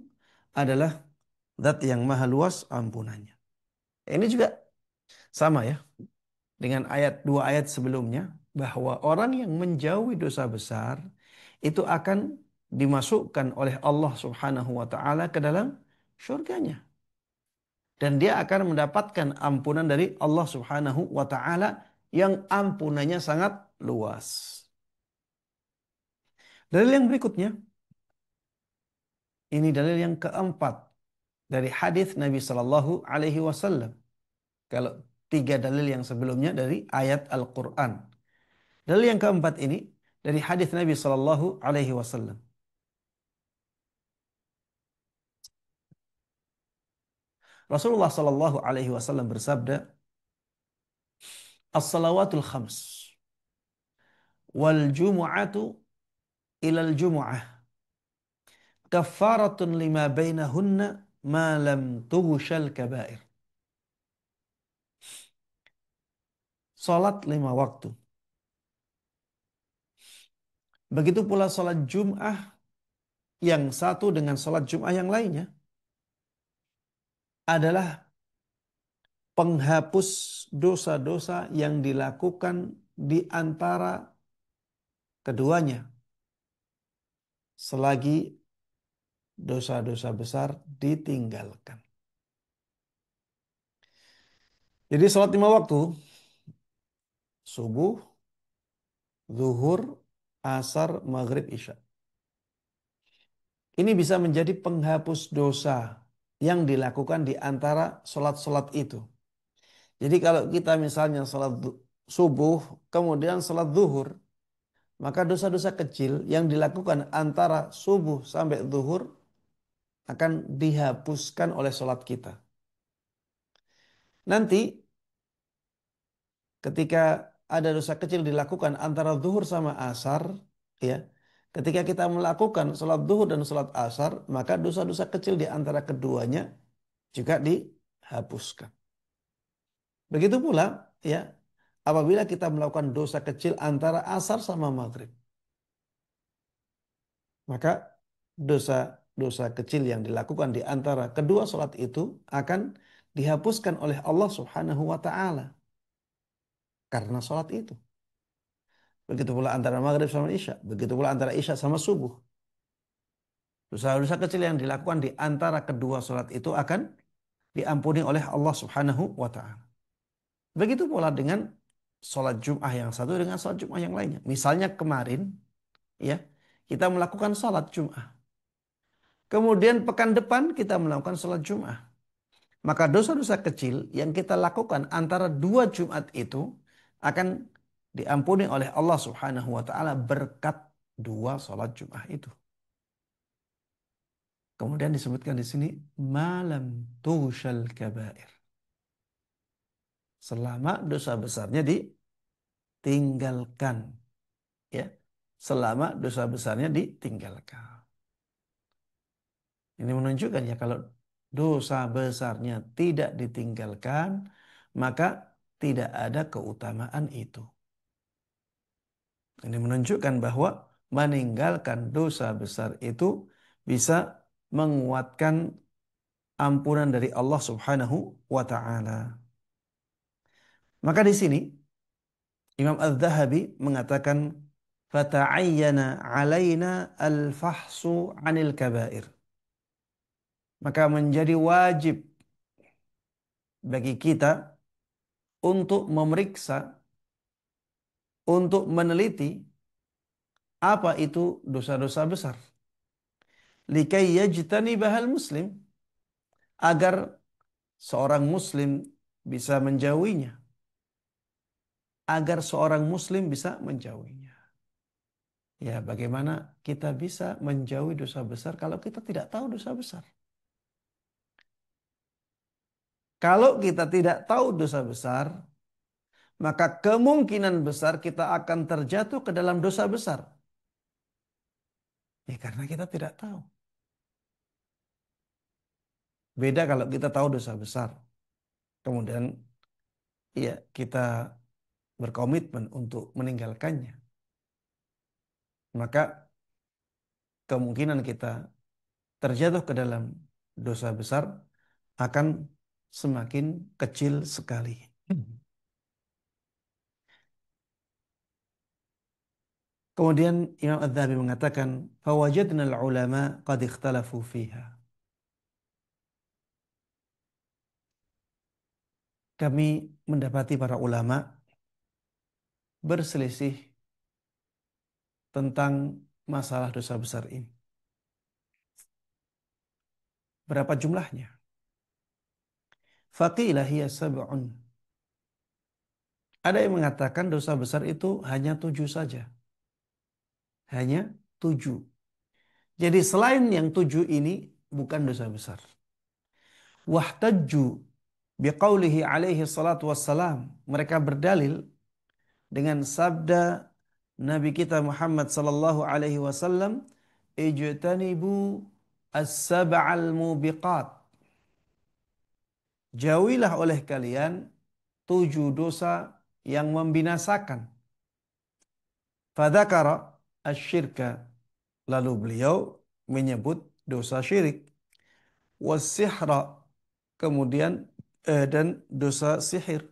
adalah zat yang maha luas ampunannya. Ini juga sama ya dengan dua ayat sebelumnya, bahwa orang yang menjauhi dosa besar itu akan dimasukkan oleh Allah Subhanahu wa taala ke dalam surganya, dan dia akan mendapatkan ampunan dari Allah Subhanahu wa taala yang ampunannya sangat luas. Dalil yang berikutnya, ini dalil yang keempat dari hadis Nabi Shallallahu Alaihi Wasallam. Kalau tiga dalil yang sebelumnya dari ayat Al-Quran. Dalil yang keempat ini dari hadis Nabi Shallallahu Alaihi Wasallam. Rasulullah Shallallahu Alaihi Wasallam bersabda, "As-salawatul khams wal jumu'atu ilal jumu'ah kafaratun lima bainahunna ma lam tughshal kabair." Salat 5 waktu. Begitu pula salat Jum'ah yang satu dengan salat Jum'ah yang lainnya adalah penghapus dosa-dosa yang dilakukan di antara keduanya selagi dosa-dosa besar ditinggalkan. Jadi salat 5 waktu, subuh, zuhur, asar, maghrib, isya. Ini bisa menjadi penghapus dosa yang dilakukan di antara salat-salat itu. Jadi kalau kita misalnya salat subuh, kemudian salat zuhur, maka dosa-dosa kecil yang dilakukan antara subuh sampai zuhur akan dihapuskan oleh salat kita. Nanti ketika ada dosa kecil dilakukan antara zuhur sama asar, ya, ketika kita melakukan salat zuhur dan salat asar, maka dosa-dosa kecil di antara keduanya juga dihapuskan. Begitu pula, ya, apabila kita melakukan dosa kecil antara asar sama maghrib, maka dosa-dosa kecil yang dilakukan di antara kedua salat itu akan dihapuskan oleh Allah Subhanahu wa taala karena salat itu. Begitu pula antara maghrib sama isya, begitu pula antara isya sama subuh. Dosa-dosa kecil yang dilakukan di antara kedua salat itu akan diampuni oleh Allah Subhanahu wa taala. Begitu pula dengan salat Jum'ah yang satu dengan salat Jum'ah yang lainnya. Misalnya kemarin, ya, kita melakukan salat Jum'ah. Kemudian pekan depan kita melakukan salat Jum'ah. Maka dosa-dosa kecil yang kita lakukan antara dua Jumat itu akan diampuni oleh Allah Subhanahu wa taala berkat dua salat Jumat itu. Kemudian disebutkan di sini malam tushal kabair. Selama dosa besarnya ditinggalkan, ya. Selama dosa besarnya ditinggalkan. Ini menunjukkan ya kalau dosa besarnya tidak ditinggalkan, maka tidak ada keutamaan itu. Ini menunjukkan bahwa meninggalkan dosa besar itu bisa menguatkan ampunan dari Allah Subhanahu wa taala. Maka di sini Imam Az-Zahabi mengatakan fata'ayyana 'alaina al-fahsu 'anil kabair. Maka menjadi wajib bagi kita untuk memeriksa, untuk meneliti apa itu dosa-dosa besar. Likai yajtanibahal muslim, agar seorang muslim bisa menjauhinya. Agar seorang muslim bisa menjauhinya. Ya, bagaimana kita bisa menjauhi dosa besar kalau kita tidak tahu dosa besar? Kalau kita tidak tahu dosa besar, maka kemungkinan besar kita akan terjatuh ke dalam dosa besar. Ya, karena kita tidak tahu. Beda kalau kita tahu dosa besar. Kemudian ya kita berkomitmen untuk meninggalkannya. Maka kemungkinan kita terjatuh ke dalam dosa besar akan semakin kecil sekali. Kemudian Imam Az-Zahabi mengatakan, "Fawajadna al-ulama qad ikhtalafu fiha." Kami mendapati para ulama berselisih tentang masalah dosa besar ini. Berapa jumlahnya? Faqila hiya sab'un. Ada yang mengatakan dosa besar itu hanya 7 saja. Hanya 7. Jadi selain yang 7 ini bukan dosa besar. Wahtajju biqaulihi alaihi salatu wassalam. Mereka berdalil dengan sabda Nabi kita Muhammad sallallahu alaihi wasallam, ijtanibu as-sab'al mubiqat. Jauhilah oleh kalian 7 dosa yang membinasakan. Fadzakara asyirka. Lalu beliau menyebut dosa syirik. Wasihra. Kemudian dan dosa sihir.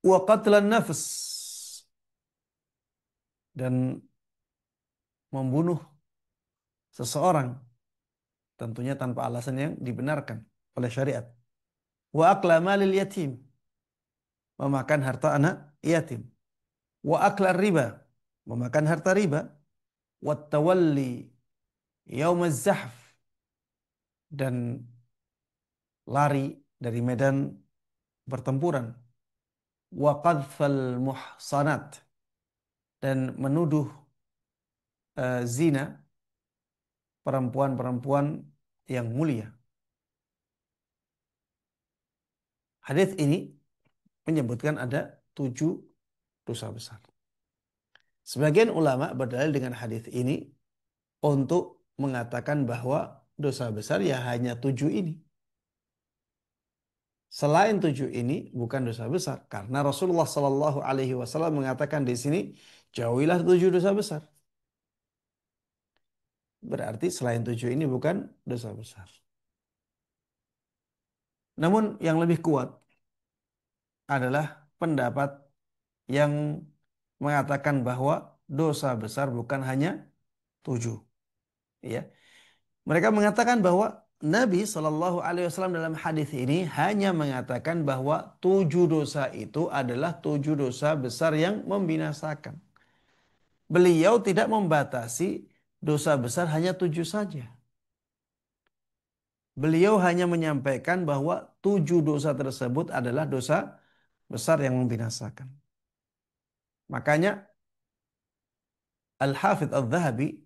Wa qatlan nafs. Dan membunuh seseorang. Tentunya tanpa alasan yang dibenarkan oleh syariat. Wa akla malil yatim. Memakan harta anak yatim. Wa akla riba. Memakan harta riba. Wa tawalli yaumaz zahf. Dan lari dari medan pertempuran. Wa qadfal muhsanat. Dan menuduh zina perempuan-perempuan yang mulia. Hadis ini menyebutkan ada 7 dosa besar. Sebagian ulama berdalil dengan hadis ini untuk mengatakan bahwa dosa besar ya hanya 7 ini. Selain 7 ini bukan dosa besar karena Rasulullah Shallallahu Alaihi Wasallam mengatakan di sini jauhilah 7 dosa besar. Berarti selain 7 ini bukan dosa besar. Namun yang lebih kuat adalah pendapat yang mengatakan bahwa dosa besar bukan hanya 7. Ya. Mereka mengatakan bahwa Nabi Shallallahu Alaihi Wasallam dalam hadis ini hanya mengatakan bahwa 7 dosa itu adalah 7 dosa besar yang membinasakan. Beliau tidak membatasi dosa besar hanya 7 saja. Beliau hanya menyampaikan bahwa 7 dosa tersebut adalah dosa besar yang membinasakan. Makanya Al-Hafidh Al-Dhahabi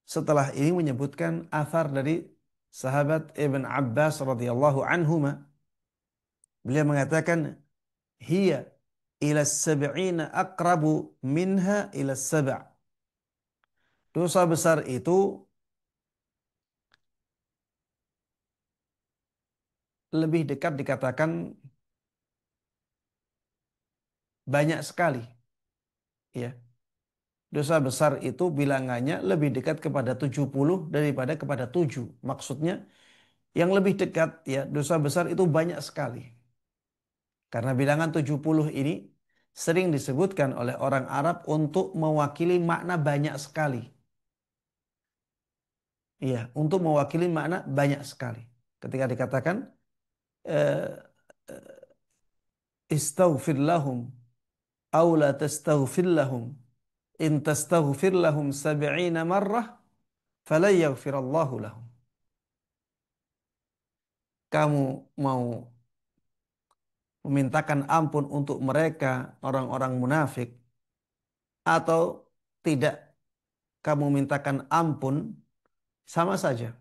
setelah ini menyebutkan athar dari sahabat Ibn Abbas radhiyallahu anhuma. Beliau mengatakan, hiya ila sab'ina aqrabu minha ila sab'. Dosa besar itu lebih dekat dikatakan banyak sekali. Ya. Dosa besar itu bilangannya lebih dekat kepada 70 daripada kepada 7. Maksudnya yang lebih dekat ya dosa besar itu banyak sekali. Karena bilangan 70 ini sering disebutkan oleh orang Arab untuk mewakili makna banyak sekali. Iya, untuk mewakili makna banyak sekali. Ketika dikatakan eh, istaghfir lahum aw la tastaghfir lahum in tastaghfir lahum 70 marrah falan yaghfirallahu lahum. Kamu mau memintakan ampun untuk mereka orang-orang munafik atau tidak kamu mintakan ampun sama saja.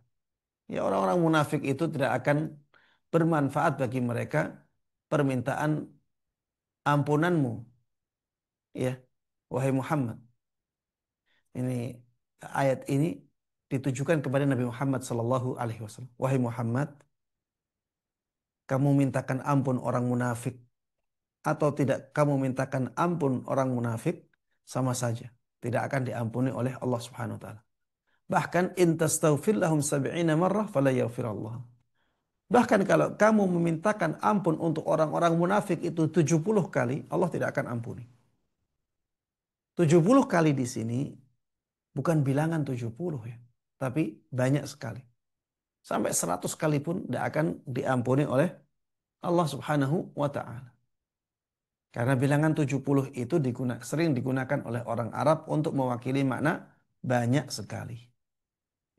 Ya orang-orang munafik itu tidak akan bermanfaat bagi mereka permintaan ampunanmu. Ya, wahai Muhammad. Ini ayat ini ditujukan kepada Nabi Muhammad sallallahu alaihi wasallam. Wahai Muhammad, kamu mintakan ampun orang munafik atau tidak kamu mintakan ampun orang munafik sama saja. Tidak akan diampuni oleh Allah Subhanahu wa taala. Bahkan in tastaghfir lahum 70 marrah fala yaghfirallah. Bahkan kalau kamu memintakan ampun untuk orang-orang munafik itu 70 kali, Allah tidak akan ampuni. 70 kali di sini bukan bilangan 70 ya, tapi banyak sekali. Sampai 100 kali pun tidak akan diampuni oleh Allah Subhanahu wa taala. Karena bilangan 70 itu sering digunakan oleh orang Arab untuk mewakili makna banyak sekali.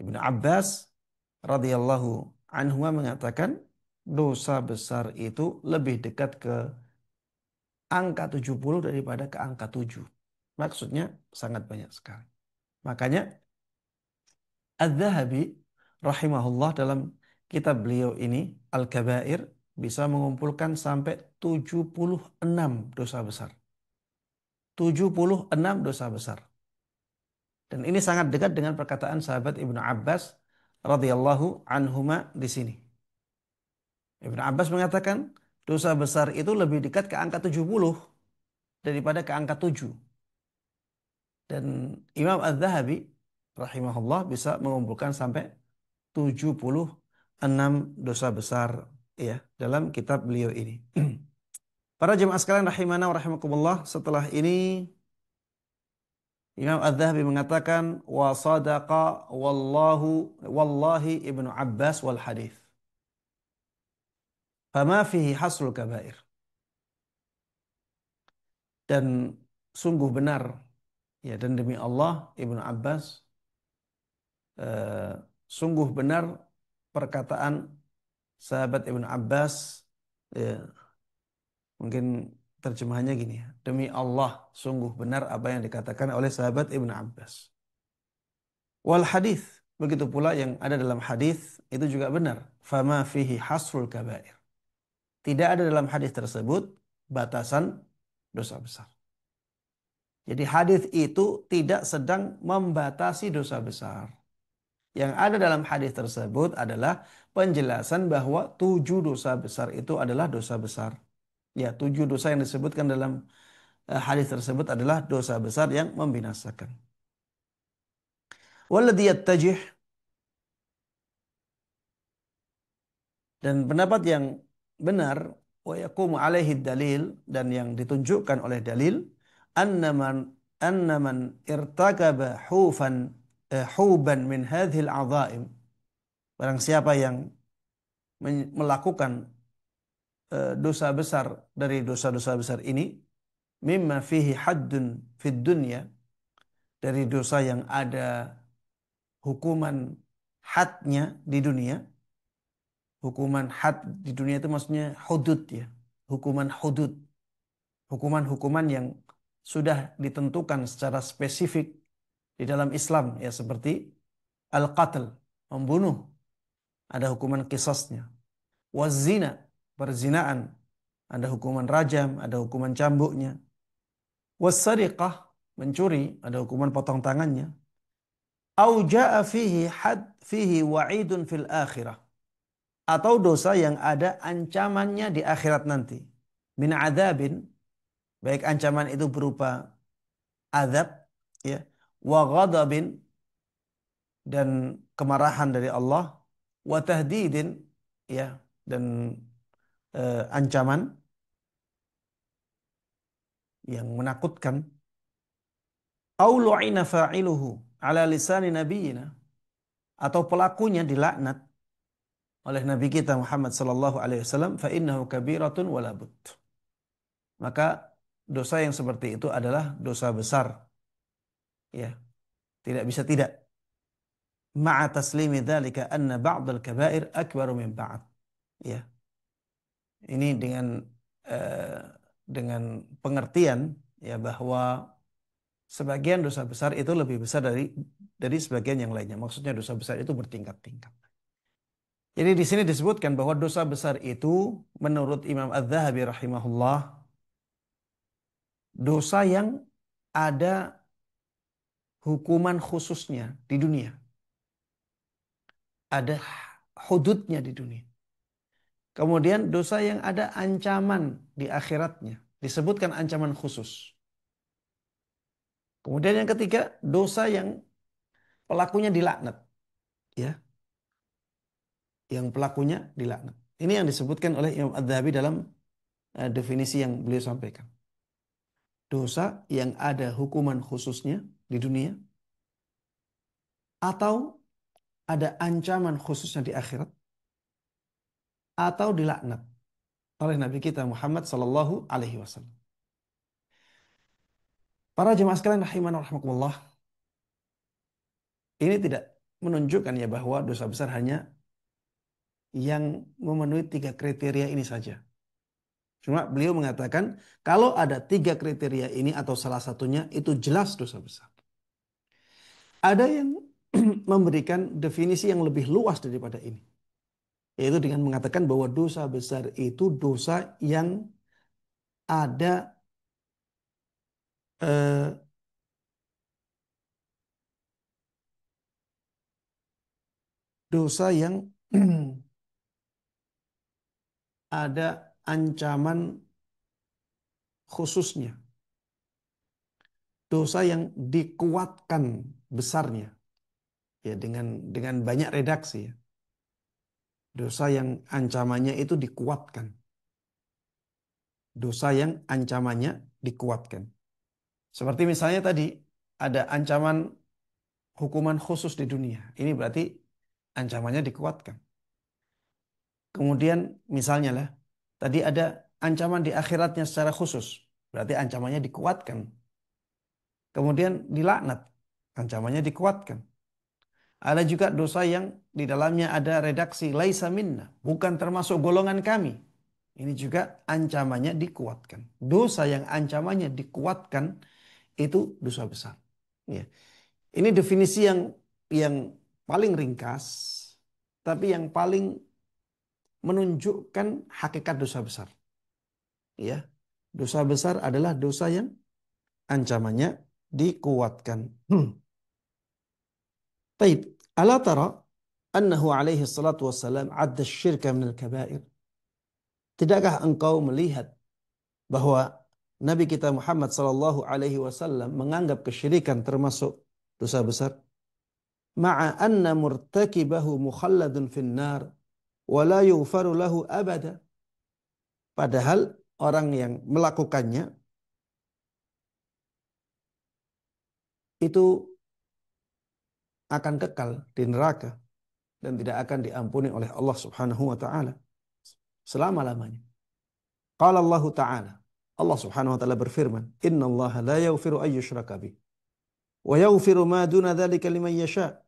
Ibnu Abbas radhiyallahu anhu mengatakan dosa besar itu lebih dekat ke angka 70 daripada ke angka 7. Maksudnya sangat banyak sekali. Makanya Adz-Dzahabi rahimahullah dalam kitab beliau ini Al-Kabair bisa mengumpulkan sampai 76 dosa besar. 76 dosa besar. Dan ini sangat dekat dengan perkataan sahabat Ibnu Abbas radhiyallahu anhuma di sini. Ibnu Abbas mengatakan dosa besar itu lebih dekat ke angka 70 daripada ke angka 7. Dan Imam Az-Zahabi rahimahullah bisa mengumpulkan sampai 76 dosa besar ya dalam kitab beliau ini. Para jemaah sekalian rahimana wa rahimakumullah, setelah ini Imam Az-Zahabi mengatakan wa sadaqa wallahi Ibnu Abbas wal hadis. Fama fihi hasrul kabair. Dan sungguh benar ya, dan demi Allah Ibnu Abbas eh, sungguh benar perkataan sahabat Ibnu Abbas, ya, mungkin terjemahannya gini ya, demi Allah sungguh benar apa yang dikatakan oleh sahabat Ibnu Abbas. Wal hadis, begitu pula yang ada dalam hadis itu juga benar. Fama fihi hasrul kabair. Tidak ada dalam hadis tersebut batasan dosa besar. Jadi hadis itu tidak sedang membatasi dosa besar. Yang ada dalam hadis tersebut adalah penjelasan bahwa 7 dosa besar itu adalah dosa besar. Ya, 7 dosa yang disebutkan dalam hadis tersebut adalah dosa besar yang membinasakan. Walladhi yattajih, dan pendapat yang benar, wa yaqumu alaihi dalil, dan yang ditunjukkan oleh dalil, annaman annaman irtakaba huban min hadhil azaim, barang siapa yang melakukan dosa besar dari dosa-dosa besar ini, mimma fihi haddun fid dunya, dari dosa yang ada hukuman hadnya di dunia. Hukuman had di dunia itu maksudnya hudud ya. Hukuman hudud. Hukuman-hukuman yang sudah ditentukan secara spesifik di dalam Islam ya, seperti al-qatl, membunuh, ada hukuman qisasnya. Wazina, perzinaan, ada hukuman rajam, ada hukuman cambuknya. Wassariqah, mencuri, ada hukuman potong tangannya. Au jaa fihi had fihi wa'idun fil akhirah, atau dosa yang ada ancamannya di akhirat nanti. Min adzabin, baik ancaman itu berupa azab ya, wa ghadabin, dan kemarahan dari Allah, wa tahdidin ya, dan ancaman yang menakutkan, au lu'ina fa'iluhu ala lisani nabiyina, atau pelakunya dilaknat oleh Nabi kita Muhammad sallallahu alaihi wasallam, fa innahu kabiratun wala bud. Maka dosa yang seperti itu adalah dosa besar. Ya, tidak bisa tidak. Ma'a taslimi dzalika anna ba'dal kabair akbaru min ba'd. Ya. Ini eh, dengan pengertian ya bahwa sebagian dosa besar itu lebih besar dari sebagian yang lainnya. Maksudnya dosa besar itu bertingkat-tingkat. Jadi di sini disebutkan bahwa dosa besar itu menurut Imam Az-Zahabi rahimahullah, dosa yang ada hukuman khususnya di dunia. Ada hududnya di dunia. Kemudian dosa yang ada ancaman di akhiratnya. Disebutkan ancaman khusus. Kemudian yang ketiga, dosa yang pelakunya dilaknat. Ya, yang pelakunya dilaknat. Ini yang disebutkan oleh Imam Adz-Dzahabi dalam definisi yang beliau sampaikan. Dosa yang ada hukuman khususnya di dunia, atau ada ancaman khususnya di akhirat, atau dilaknat oleh Nabi kita Muhammad sallallahu alaihi wasallam. Para jemaah sekalian rahiman rahimakumullah, ini tidak menunjukkan ya bahwa dosa besar hanya yang memenuhi 3 kriteria ini saja. Cuma beliau mengatakan kalau ada tiga kriteria ini atau salah satunya itu jelas dosa besar. Ada yang memberikan definisi yang lebih luas daripada ini. Yaitu dengan mengatakan bahwa dosa besar itu dosa yang ada eh, dosa yang ada ancaman khususnya. Dosa yang dikuatkan besarnya. Ya, dengan banyak redaksi ya. Dosa yang ancamannya itu dikuatkan. Dosa yang ancamannya dikuatkan. Seperti misalnya tadi ada ancaman hukuman khusus di dunia. Ini berarti ancamannya dikuatkan. Kemudian misalnya lah, tadi ada ancaman di akhiratnya secara khusus. Berarti ancamannya dikuatkan. Kemudian dilaknat. Ancamannya dikuatkan. Ada juga dosa yang di dalamnya ada redaksi laisa minna, bukan termasuk golongan kami. Ini juga ancamannya dikuatkan. Dosa yang ancamannya dikuatkan itu dosa besar. Ya. Ini definisi yang paling ringkas, tapi yang paling menunjukkan hakikat dosa besar. Ya. Dosa besar adalah dosa yang ancamannya dikuatkan. Baik, ala tara annahu alaihi salatu wassalam adda syirka minal kabair. Tidakkah engkau melihat bahwa Nabi kita Muhammad sallallahu alaihi wasallam menganggap kesyirikan termasuk dosa besar? Ma'a anna murtakibahu mukhalladun finnar wa la yughfaru lahu abada. Padahal orang yang melakukannya itu akan kekal di neraka dan tidak akan diampuni oleh Allah Subhanahu wa taala selama-lamanya. Qala Allah Ta'ala. Allah Subhanahu wa taala berfirman, "Innallaha la yaghfiru ay yushraka bih wa yaghfiru ma duna dzalika liman yasha."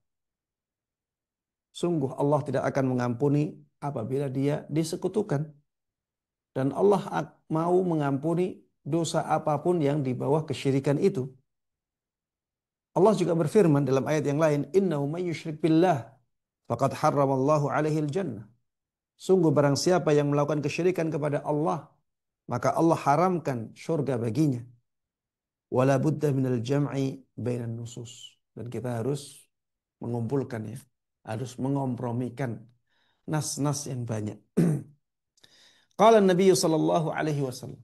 Sungguh Allah tidak akan mengampuni apabila dia disekutukan dan Allah mau mengampuni dosa apapun yang di bawah kesyirikan itu. Allah juga berfirman dalam ayat yang lain, "Innahu may yusyrik billah faqad harramallahu alaihi al-jannah." Sungguh barang siapa yang melakukan kesyirikan kepada Allah, maka Allah haramkan surga baginya. Wala budda minal jam'i bainan nusus. Dan kita harus mengumpulkan ya, harus mengompromikan nas-nas yang banyak. Qala Nabi sallallahu alaihi wasallam.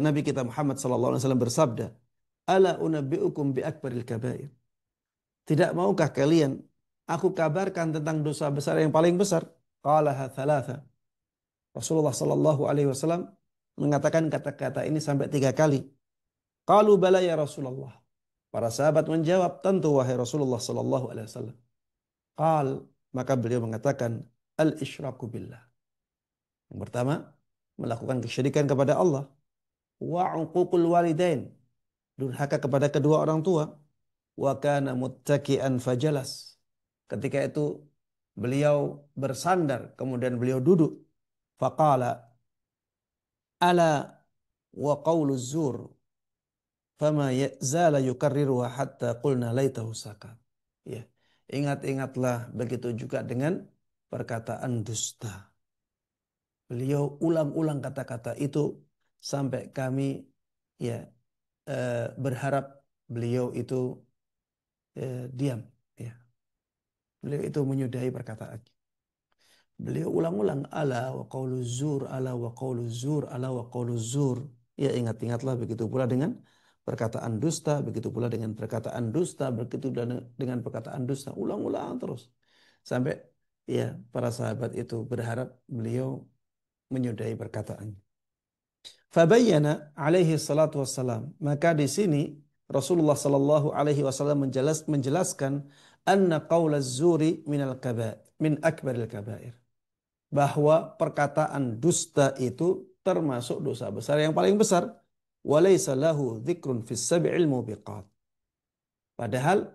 Nabi kita Muhammad sallallahu alaihi wasallam bersabda, "Ala unabbiukum bi akbaril kabair." Tidak maukah kalian aku kabarkan tentang dosa besar yang paling besar? Qalaha thalatha. Rasulullah sallallahu alaihi wasallam mengatakan kata-kata ini sampai 3 kali. Qalu bala ya Rasulullah. Para sahabat menjawab, tentu wahai Rasulullah sallallahu alaihi wasallam. Qal, maka beliau mengatakan al-isyraku billah. Yang pertama, melakukan kesyirikan kepada Allah. Wa uququl walidain, durhaka kepada kedua orang tua. Wa kana muttaki'an fajalas. Ketika itu beliau bersandar, kemudian beliau duduk. Faqala ala wa qawlu zur fama zala yukarriruha hatta qulna laitahu sakat. Ya. Ingat-ingatlah begitu juga dengan perkataan dusta. Beliau ulang-ulang kata-kata itu sampai kami ya berharap beliau itu diam. Ya. Beliau itu menyudahi perkataan. Beliau ulang-ulang ala wa qaulu zur, ala wa qaulu zur, ala wa qaulu zur. Ya ingat-ingatlah begitu pula dengan perkataan dusta, begitu pula dengan perkataan dusta, begitu dengan perkataan dusta, ulang-ulang terus. Sampai ya para sahabat itu berharap beliau menyudahi perkataannya. Fabayyana alaihi salatu wassalam. Maka di sini Rasulullah sallallahu alaihi wasallam menjelaskan anna qaulaz zuri min akbaril kabair. Bahwa perkataan dusta itu termasuk dosa besar yang paling besar. Walaysa lahu dzikrun fis sab'il mubiqat. Padahal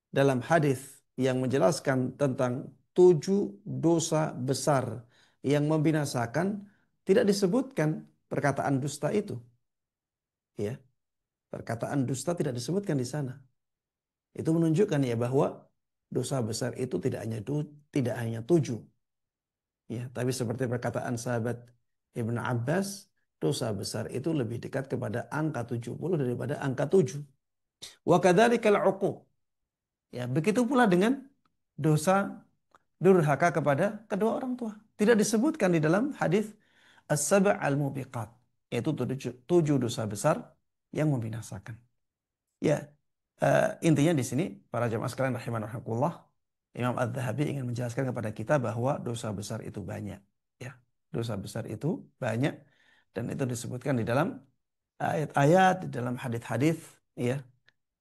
dalam hadis yang menjelaskan tentang 7 dosa besar yang membinasakan, tidak disebutkan perkataan dusta itu, ya. Perkataan dusta tidak disebutkan di sana. Itu menunjukkan ya bahwa dosa besar itu tidak hanya 7, ya, tapi seperti perkataan sahabat Ibnu Abbas, dosa besar itu lebih dekat kepada angka 70 daripada angka 7. Wa kadzalikal uquq. Ya, begitu pula dengan dosa durhaka kepada kedua orang tua. Tidak disebutkan di dalam hadis as-sab' al-mubiqat, yaitu 7 dosa besar yang membinasakan. Ya, intinya di sini para jamaah sekalian rahimanahumullah, Imam Az-Zahabi ingin menjelaskan kepada kita bahwa dosa besar itu banyak. Ya, dosa besar itu banyak dan itu disebutkan di dalam ayat-ayat, di dalam hadis-hadis, ya,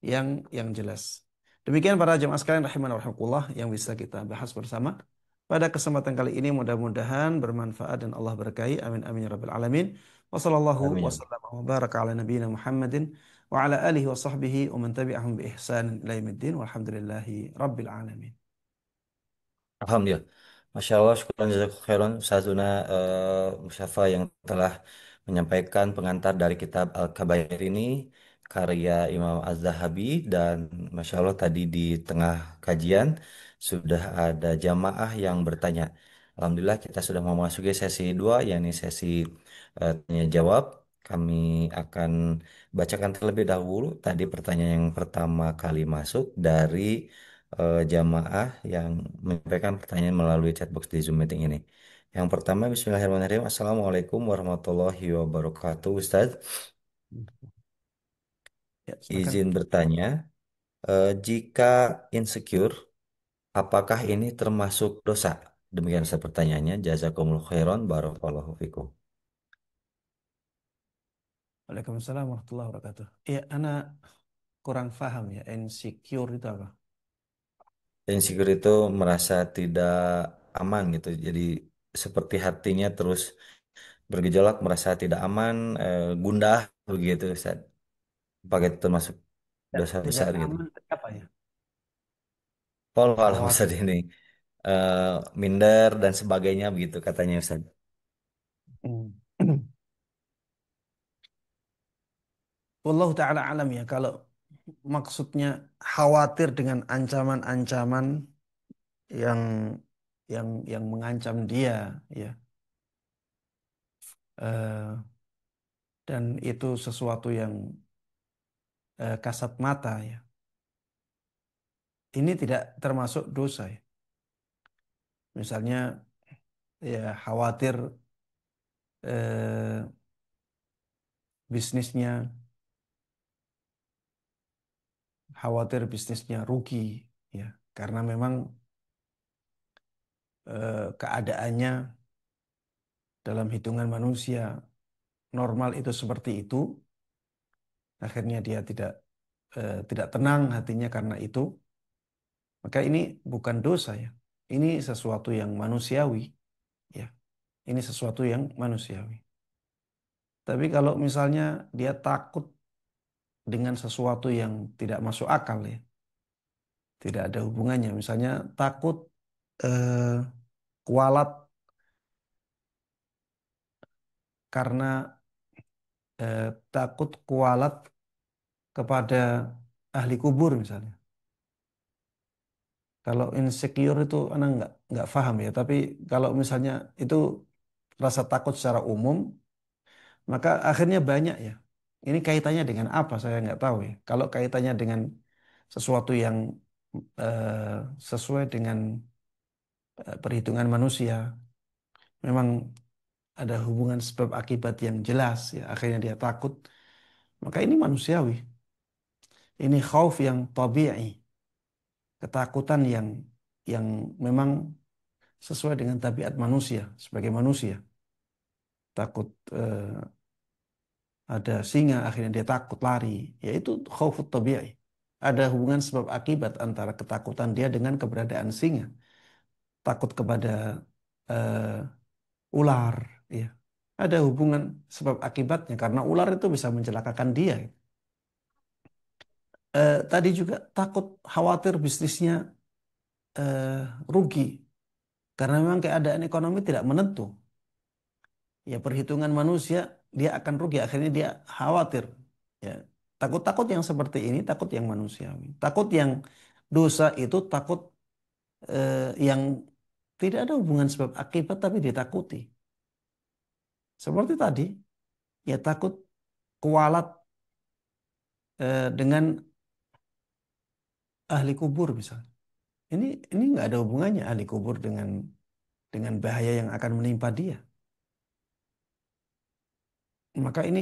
yang jelas. Demikian para jemaah sekalian rahimana rahimakumullah yang bisa kita bahas bersama. Pada kesempatan kali ini mudah-mudahan bermanfaat dan Allah berkahi. Amin amin ya rabbal alamin. Wassallallahu Amin. wasallam wa baraka ala nabiyyina Muhammadin wa ala alihi wa sahbihi wa man tabi'ahum bi ihsan ila yaumiddin walhamdulillahi rabbil alamin. Alhamdulillah. Masya Allah, syukuran jazakallahu khairan Ustazuna Musyafa yang telah menyampaikan pengantar dari kitab Al-Kabair ini karya Imam Az-Zahabi, dan Masya Allah tadi di tengah kajian sudah ada jamaah yang bertanya. Alhamdulillah kita sudah memasuki sesi 2, yakni sesi tanya jawab. Kami akan bacakan terlebih dahulu tadi pertanyaan yang pertama kali masuk dari jamaah yang menyampaikan pertanyaan melalui chatbox di Zoom meeting ini. Yang pertama, Bismillahirrahmanirrahim. Assalamualaikum warahmatullahi wabarakatuh, Ustaz. Ya, silakan. Izin bertanya, jika insecure, apakah ini termasuk dosa? Demikian Ustaz pertanyaannya. Jazakumullah khairan, barakallahu fikum. Waalaikumsalam warahmatullahi wabarakatuh. Ya, ana kurang paham ya, insecure itu apa? Insecure itu merasa tidak aman gitu. Jadi seperti hatinya terus bergejolak, merasa tidak aman, gundah begitu, Ustaz. Apakah itu termasuk Tidak, dosa tidak besar gitu? aman apa ya? Walau alam Khawatir. Ustaz ini eh, minder dan sebagainya begitu katanya Ustaz. Hmm. Wallahu taala alam ya, kalau maksudnya khawatir dengan ancaman-ancaman yang yang mengancam dia, ya, eh, dan itu sesuatu yang kasat mata, ya, ini tidak termasuk dosa, ya. Misalnya ya khawatir eh, bisnisnya bisnisnya rugi, ya, karena memang keadaannya dalam hitungan manusia normal itu seperti itu, akhirnya dia tidak tenang hatinya karena itu, maka ini bukan dosa, ya. Ini sesuatu yang manusiawi, ya. Ini sesuatu yang manusiawi. Tapi kalau misalnya dia takut dengan sesuatu yang tidak masuk akal, ya, tidak ada hubungannya. Misalnya takut eh, kualat karena takut kualat kepada ahli kubur misalnya. Kalau insecure itu anak nggak paham ya. Tapi kalau misalnya itu rasa takut secara umum, maka akhirnya banyak ya. Ini kaitannya dengan apa? Saya nggak tahu ya. Kalau kaitannya dengan sesuatu yang sesuai dengan perhitungan manusia, memang ada hubungan sebab akibat yang jelas ya. Akhirnya dia takut, maka ini manusiawi. Ini khauf yang tabi'i, ketakutan yang memang sesuai dengan tabiat manusia sebagai manusia. Takut ada singa, akhirnya dia takut lari. Yaitu khaufut tabi'i. Ada hubungan sebab akibat antara ketakutan dia dengan keberadaan singa. Takut kepada ular, ya. Ada hubungan sebab akibatnya karena ular itu bisa mencelakakan dia. Tadi juga takut khawatir bisnisnya rugi karena memang keadaan ekonomi tidak menentu. ya perhitungan manusia dia akan rugi. Akhirnya dia khawatir. Ya, takut-takut yang seperti ini, takut yang manusiawi. Takut yang dosa itu takut yang tidak ada hubungan sebab akibat tapi ditakuti. Seperti tadi, ya takut kualat dengan ahli kubur misalnya. Ini ini nggak ada hubungannya ahli kubur dengan bahaya yang akan menimpa dia. Maka ini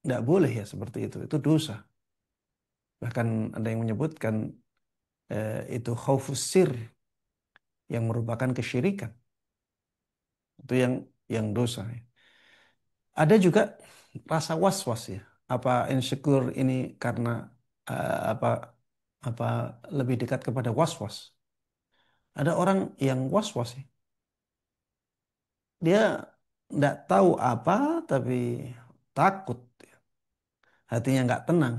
nggak boleh ya seperti itu. Itu dosa. Bahkan ada yang menyebutkan itu khaufus sir yang merupakan kesyirikan. Itu yang dosa ya. Ada juga rasa was-was ya. Apa insecure ini karena apa apa lebih dekat kepada was-was. Ada orang yang was-was ya. Dia nggak tahu apa tapi takut, hatinya nggak tenang.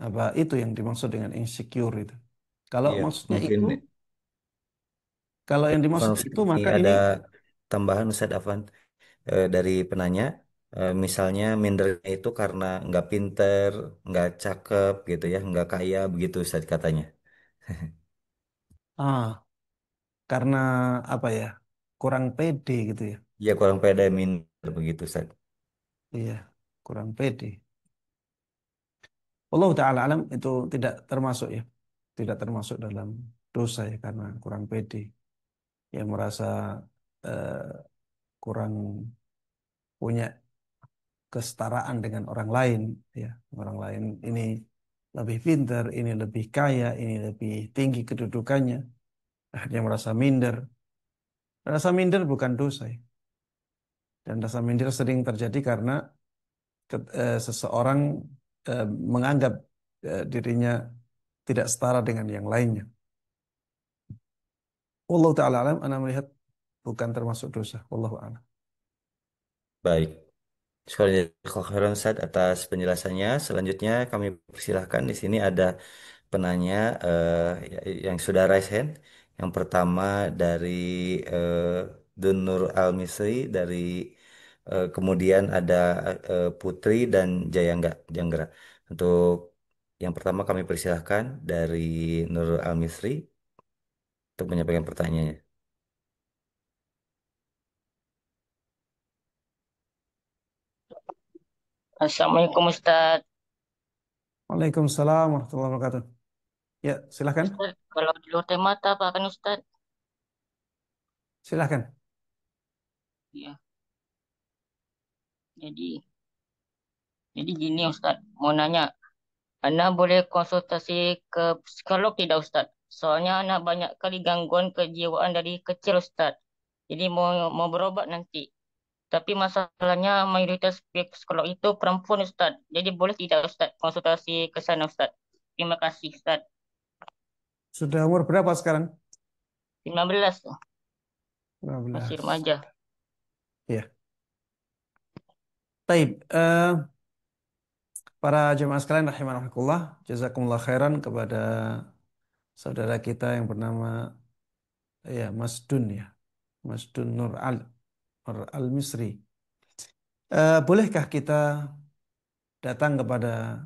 Apa itu yang dimaksud dengan insecure itu? Kalau Iya, maksudnya mungkin itu, kalau yang dimaksud konflik itu ini maka ini ada tambahan Ustadz Afan dari penanya. Misalnya mindernya itu karena nggak pinter, nggak cakep gitu ya, nggak kaya begitu Ustadz katanya. ah karena apa ya? Kurang pede gitu ya. Iya kurang pede minder begitu Ustadz. Iya, kurang pede. Allah taala alam itu tidak termasuk ya. Tidak termasuk dalam dosa ya karena kurang pede. Yang merasa eh, kurang punya kesetaraan dengan orang lain ya. Orang lain ini lebih pintar, ini lebih kaya, ini lebih tinggi kedudukannya. Akhirnya merasa minder. Rasa minder bukan dosa ya. Dan rasa minder sering terjadi karena seseorang eh, menganggap dirinya tidak setara dengan yang lainnya. Wallahu taala alam, ana melihat bukan termasuk dosa. Wallahu a'lam. Baik. Sekolah khairan Ustadz atas penjelasannya. Selanjutnya kami persilahkan di sini ada penanya yang sudah raise hand. Yang pertama dari eh, Dunur Al-Misri dari kemudian ada Putri dan Janggra. Untuk yang pertama kami persilahkan dari Nur Al-Misri untuk menyampaikan pertanyaannya. Assalamualaikum Ustaz. Waalaikumsalam warahmatullahi wabarakatuh. Ya, silahkan. Ustaz, kalau di luar tema apa kan Ustaz? Silahkan. Ya, jadi jadi gini Ustaz, mau nanya, Anda boleh konsultasi ke psikolog tidak Ustaz? Soalnya Anda banyak kali gangguan kejiwaan dari kecil Ustaz. Jadi mau berobat nanti. Tapi masalahnya mayoritas psikolog itu perempuan Ustaz. Jadi boleh tidak Ustaz konsultasi ke sana Ustaz? Terima kasih Ustaz. Sudah umur berapa sekarang? 15 tuh, masih 15. remaja. Ya. Taib. Para jemaah sekalian rahimakumullah, jazakumullah khairan kepada saudara kita yang bernama ya Mas Dun ya. Mas Dun Nur Al Misri. Bolehkah kita datang kepada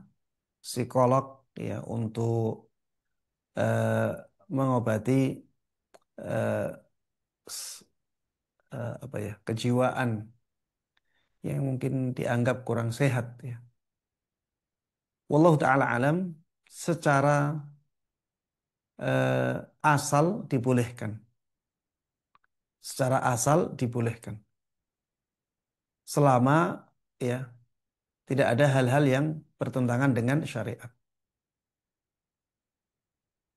psikolog ya untuk mengobati eh, s- apa ya kejiwaan yang mungkin dianggap kurang sehat ya. Wallahu taala alam, secara asal dibolehkan. Secara asal dibolehkan. Selama ya tidak ada hal-hal yang bertentangan dengan syariat.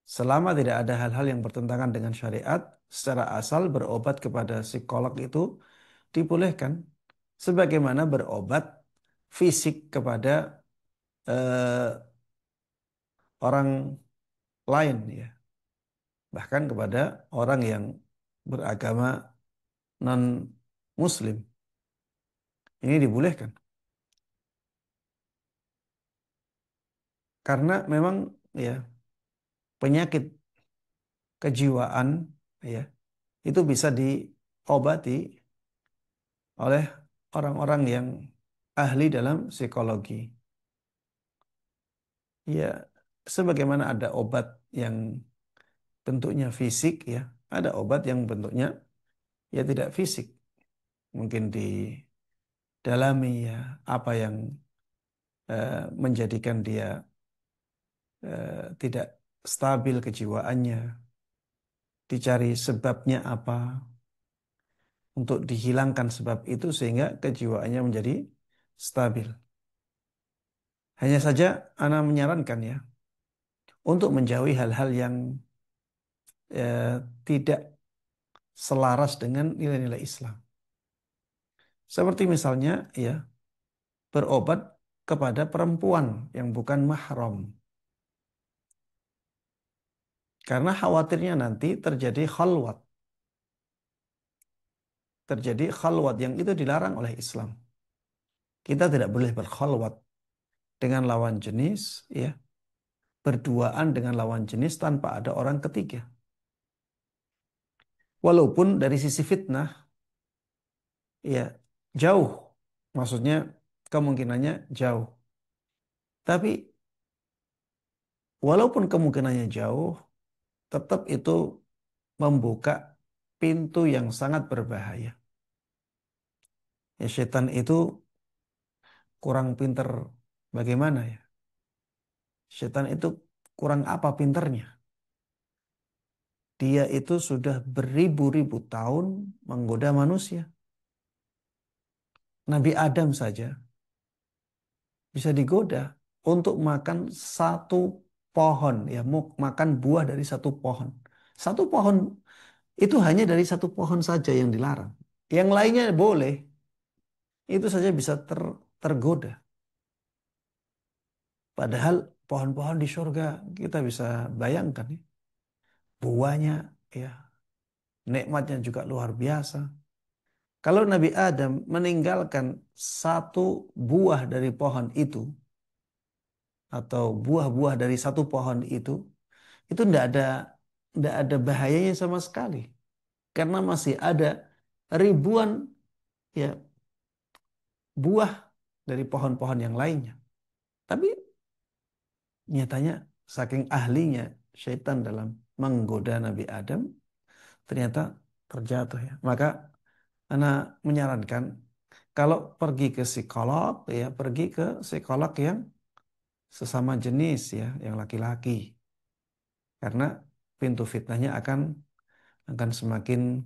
Selama tidak ada hal-hal yang bertentangan dengan syariat, secara asal berobat kepada psikolog itu dibolehkan. Sebagaimana berobat fisik kepada eh, orang lain ya. Bahkan kepada orang yang beragama non muslim. Ini dibolehkan. Karena memang ya penyakit kejiwaan ya itu bisa diobati oleh orang-orang yang ahli dalam psikologi. Ya, sebagaimana ada obat yang bentuknya fisik ya, ada obat yang bentuknya ya tidak fisik. Mungkin didalami ya apa yang menjadikan dia tidak stabil kejiwaannya, dicari sebabnya apa untuk dihilangkan sebab itu sehingga kejiwaannya menjadi stabil. Hanya saja Ana menyarankan ya untuk menjauhi hal-hal yang tidak selaras dengan nilai-nilai Islam. Seperti misalnya ya berobat kepada perempuan yang bukan mahram. Karena khawatirnya nanti terjadi khalwat. Terjadi khalwat yang itu dilarang oleh Islam. Kita tidak boleh berkhalwat dengan lawan jenis ya, berduaan dengan lawan jenis tanpa ada orang ketiga. Walaupun dari sisi fitnah ya jauh. Maksudnya kemungkinannya jauh. Tapi walaupun kemungkinannya jauh, tetap itu membuka pintu yang sangat berbahaya. Ya, setan itu kurang pinter bagaimana ya? Setan itu kurang apa pinternya? Dia itu sudah beribu-ribu tahun menggoda manusia. Nabi Adam saja bisa digoda untuk makan satu pohon, ya, makan buah dari satu pohon. Satu pohon itu hanya dari satu pohon saja yang dilarang. Yang lainnya boleh, itu saja bisa tergoda. Padahal pohon-pohon di surga kita bisa bayangkan ya, buahnya ya nikmatnya juga luar biasa. Kalau Nabi Adam meninggalkan satu buah dari pohon atau buah-buah dari satu pohon itu tidak ada bahayanya sama sekali. Karena masih ada ribuan ya buah dari pohon-pohon yang lainnya. Tapi nyatanya saking ahlinya syaitan dalam menggoda Nabi Adam, ternyata terjatuh ya. Maka Ana menyarankan kalau pergi ke psikolog ya pergi ke psikolog yang sesama jenis ya, yang laki-laki. Karena pintu fitnahnya akan semakin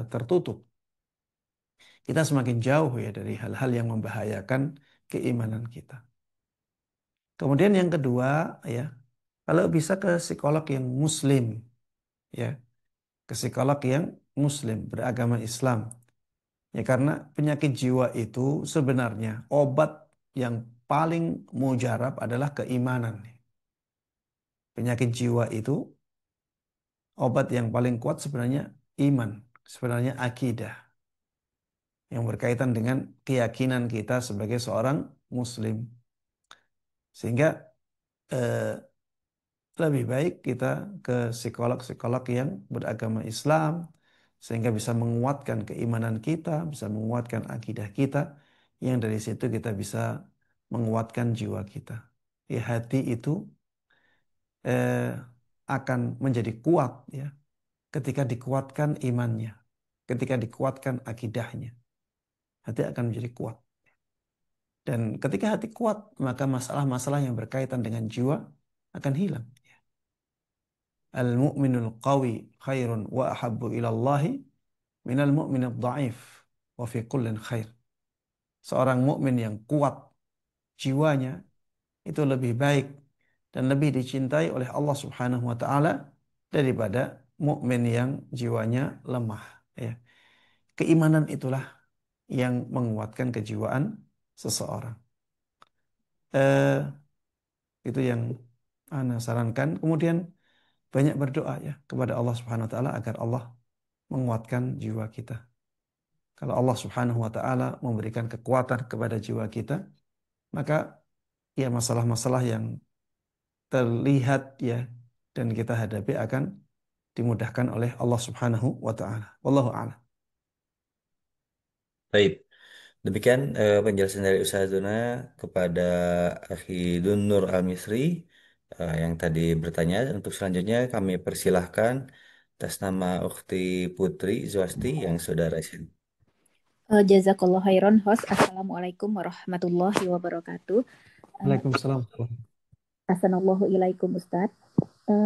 tertutup. Kita semakin jauh ya dari hal-hal yang membahayakan keimanan kita. Kemudian yang kedua ya, kalau bisa ke psikolog yang muslim ya, ke psikolog yang muslim beragama Islam. Ya karena penyakit jiwa itu sebenarnya obat yang paling mujarab adalah keimanan. Penyakit jiwa itu obat yang paling kuat sebenarnya iman, sebenarnya akidah yang berkaitan dengan keyakinan kita sebagai seorang muslim. Sehingga eh, lebih baik kita ke psikolog-psikolog yang beragama Islam sehingga bisa menguatkan keimanan kita, bisa menguatkan akidah kita, yang dari situ kita bisa menguatkan jiwa kita. Ya, hati itu eh, akan menjadi kuat ya ketika dikuatkan imannya, ketika dikuatkan akidahnya. Hati akan menjadi kuat. Dan ketika hati kuat, maka masalah-masalah yang berkaitan dengan jiwa akan hilang. Al-mu'minul qawi khairun wa ahabbu ilallahi minal mu'minid dha'if wa fi kullin khair. Seorang mukmin yang kuat jiwanya itu lebih baik dan lebih dicintai oleh Allah Subhanahu wa taala daripada mukmin yang jiwanya lemah ya. Keimanan itulah yang menguatkan kejiwaan seseorang. Eh, itu yang ana sarankan. Kemudian banyak berdoa ya kepada Allah Subhanahu wa taala agar Allah menguatkan jiwa kita. Kalau Allah Subhanahu wa taala memberikan kekuatan kepada jiwa kita, maka ya masalah-masalah yang terlihat ya dan kita hadapi akan dimudahkan oleh Allah Subhanahu wa taala. Wallahu a'lam. Baik, demikian penjelasan dari Ustazuna kepada Akhi Nur Al-Misri yang tadi bertanya. Untuk selanjutnya kami persilahkan atas nama Ukhti Putri Zwasti yang sudah raise hand. Jazakallah khairan host. Assalamualaikum warahmatullahi wabarakatuh. Waalaikumsalam. Assalamualaikum ilaikum Ustadz.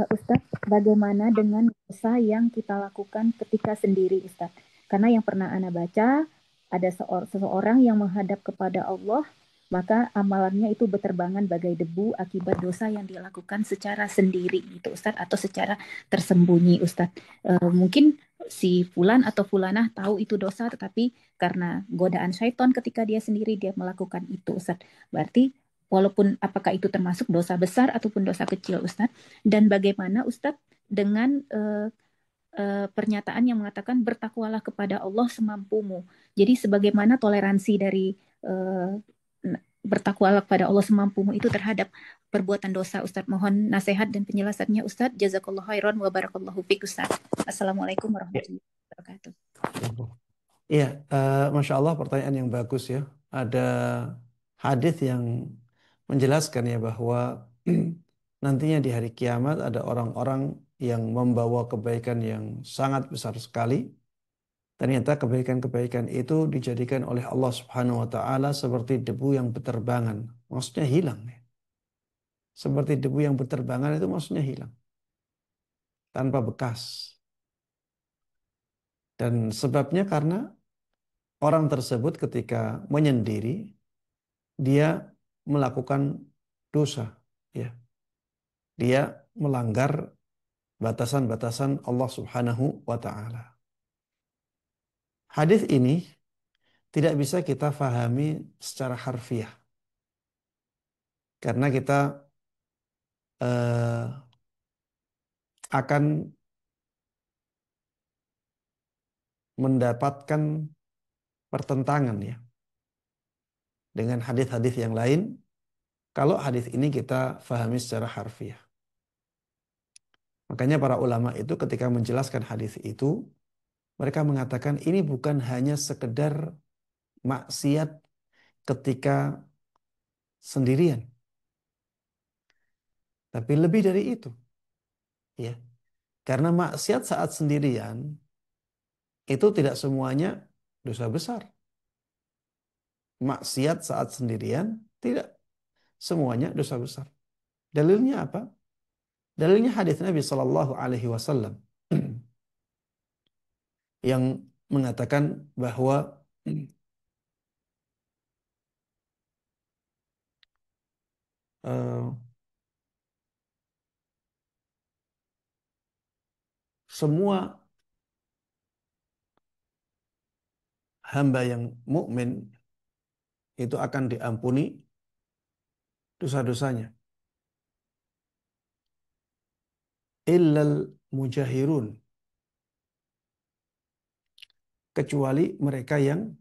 Ustadz, bagaimana dengan dosa yang kita lakukan ketika sendiri Ustadz? Karena yang pernah Ana baca, ada seseorang yang menghadap kepada Allah, maka amalannya itu berterbangan bagai debu akibat dosa yang dia lakukan secara sendiri gitu Ustadz, atau secara tersembunyi Ustadz. Mungkin si Fulan atau Fulanah tahu itu dosa, tetapi karena godaan syaitan ketika dia sendiri dia melakukan itu Ustadz. Berarti walaupun apakah itu termasuk dosa besar ataupun dosa kecil Ustadz, dan bagaimana Ustadz dengan pernyataan yang mengatakan bertakwalah kepada Allah semampumu. Jadi sebagaimana toleransi dari bertakwalah kepada Allah semampumu itu terhadap perbuatan dosa Ustadz. Mohon nasihat dan penjelasannya Ustadz. Jazakallahu khairan wa barakallahu fiik Ustadz. Assalamualaikum warahmatullahi wabarakatuh. Iya, Masya Allah pertanyaan yang bagus ya. Ada hadis yang menjelaskan ya bahwa nantinya di hari kiamat ada orang-orang yang membawa kebaikan yang sangat besar sekali. Ternyata kebaikan-kebaikan itu dijadikan oleh Allah Subhanahu wa taala seperti debu yang berterbangan. Maksudnya hilang ya. Seperti debu yang berterbangan itu maksudnya hilang tanpa bekas. Dan sebabnya karena orang tersebut ketika menyendiri dia melakukan dosa ya. Dia melanggar batasan-batasan Allah Subhanahu wa taala. Hadis ini tidak bisa kita fahami secara harfiah karena kita eh, akan mendapatkan pertentangan ya dengan hadis-hadis yang lain kalau hadis ini kita fahami secara harfiah. Makanya para ulama itu ketika menjelaskan hadis itu mereka mengatakan ini bukan hanya sekedar maksiat ketika sendirian, tapi lebih dari itu, ya. Karena maksiat saat sendirian itu tidak semuanya dosa besar. Maksiat saat sendirian tidak semuanya dosa besar. Dalilnya apa? Dalilnya hadis Nabi Shallallahu Alaihi Wasallam yang mengatakan bahwa uh, semua hamba yang mukmin itu akan diampuni dosa-dosanya. Illal mujahirun, kecuali mereka yang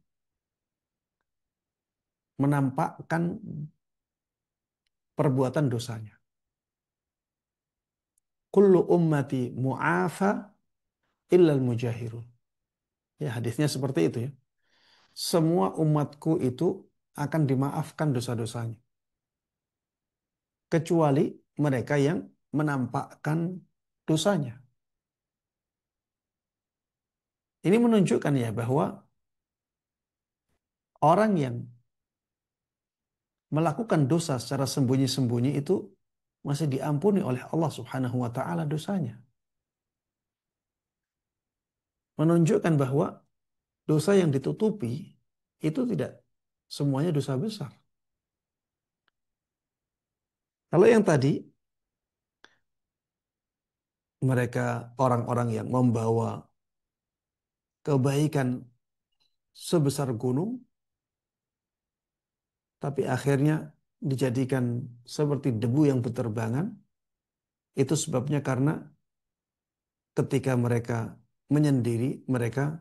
menampakkan perbuatan dosanya. Kullu ummati mu'afa illal mujahirun. Ya, hadisnya seperti itu ya. Semua umatku itu akan dimaafkan dosa-dosanya. Kecuali mereka yang menampakkan dosanya. Ini menunjukkan ya bahwa orang yang melakukan dosa secara sembunyi-sembunyi itu masih diampuni oleh Allah Subhanahu wa taala dosanya. Menunjukkan bahwa dosa yang ditutupi itu tidak semuanya dosa besar. Kalau yang tadi mereka orang-orang yang membawa kebaikan sebesar gunung tapi akhirnya dijadikan seperti debu yang berterbangan, itu sebabnya karena ketika mereka menyendiri mereka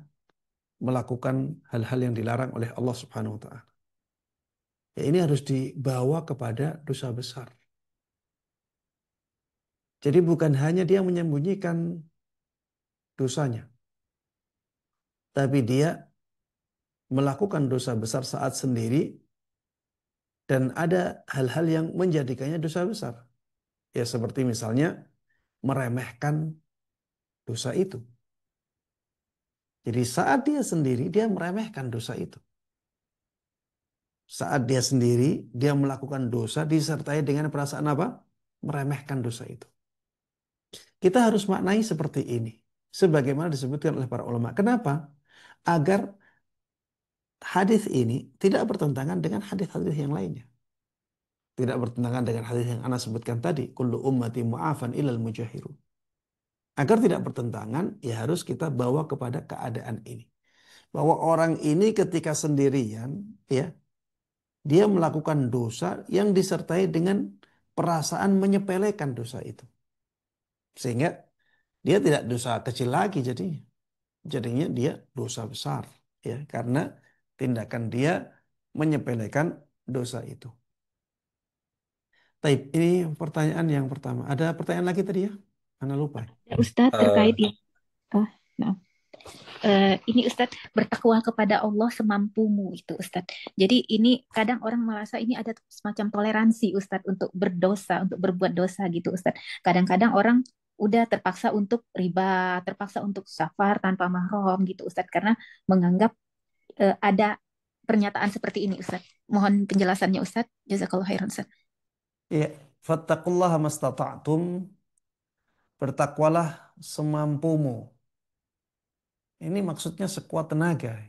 melakukan hal-hal yang dilarang oleh Allah Subhanahu wa taala. Ya, ini harus dibawa kepada dosa besar. Jadi bukan hanya dia menyembunyikan dosanya, tapi dia melakukan dosa besar saat sendiri dan ada hal-hal yang menjadikannya dosa besar. Ya seperti misalnya meremehkan dosa itu. Jadi saat dia sendiri dia meremehkan dosa itu. Saat dia sendiri dia melakukan dosa disertai dengan perasaan apa? Meremehkan dosa itu. Kita harus maknai seperti ini. Sebagaimana disebutkan oleh para ulama. Kenapa? Agar hadis ini tidak bertentangan dengan hadis-hadis yang lainnya. Tidak bertentangan dengan hadis yang Ana sebutkan tadi. Kullu ummati mu'afan ilal mujahirun. Agar tidak bertentangan, ya harus kita bawa kepada keadaan ini. Bahwa orang ini ketika sendirian, ya, dia melakukan dosa yang disertai dengan perasaan menyepelekan dosa itu. Sehingga dia tidak dosa kecil lagi jadinya. Jadinya dia dosa besar, ya, karena tindakan dia menyepelekan dosa itu. Taib, ini pertanyaan yang pertama. Ada pertanyaan lagi tadi ya? Ana lupa. Ya, Ustadz Eh, terkait ya. Ah, maaf. Ini Ustadz bertakwa kepada Allah semampumu itu Ustadz. Jadi ini kadang orang merasa ini ada semacam toleransi Ustadz untuk berdosa, untuk berbuat dosa gitu Ustadz. Kadang-kadang orang udah terpaksa untuk riba, terpaksa untuk safar tanpa mahram gitu Ustadz karena menganggap ada pernyataan seperti ini Ustadz. Mohon penjelasannya Ustadz. Jazakallah khairan Ustadz. Ya, fattaqullaha mastata'tum, bertakwalah semampumu. Ini maksudnya sekuat tenaga.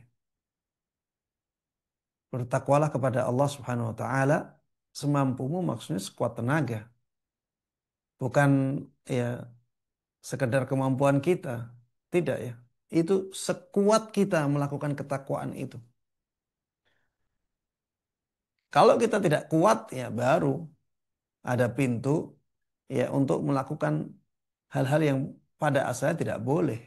Bertakwalah kepada Allah Subhanahu wa taala semampumu maksudnya sekuat tenaga. Bukan ya sekedar kemampuan kita. Tidak ya. Itu sekuat kita melakukan ketakwaan itu. Kalau kita tidak kuat ya baru ada pintu ya untuk melakukan hal-hal yang pada asalnya tidak boleh.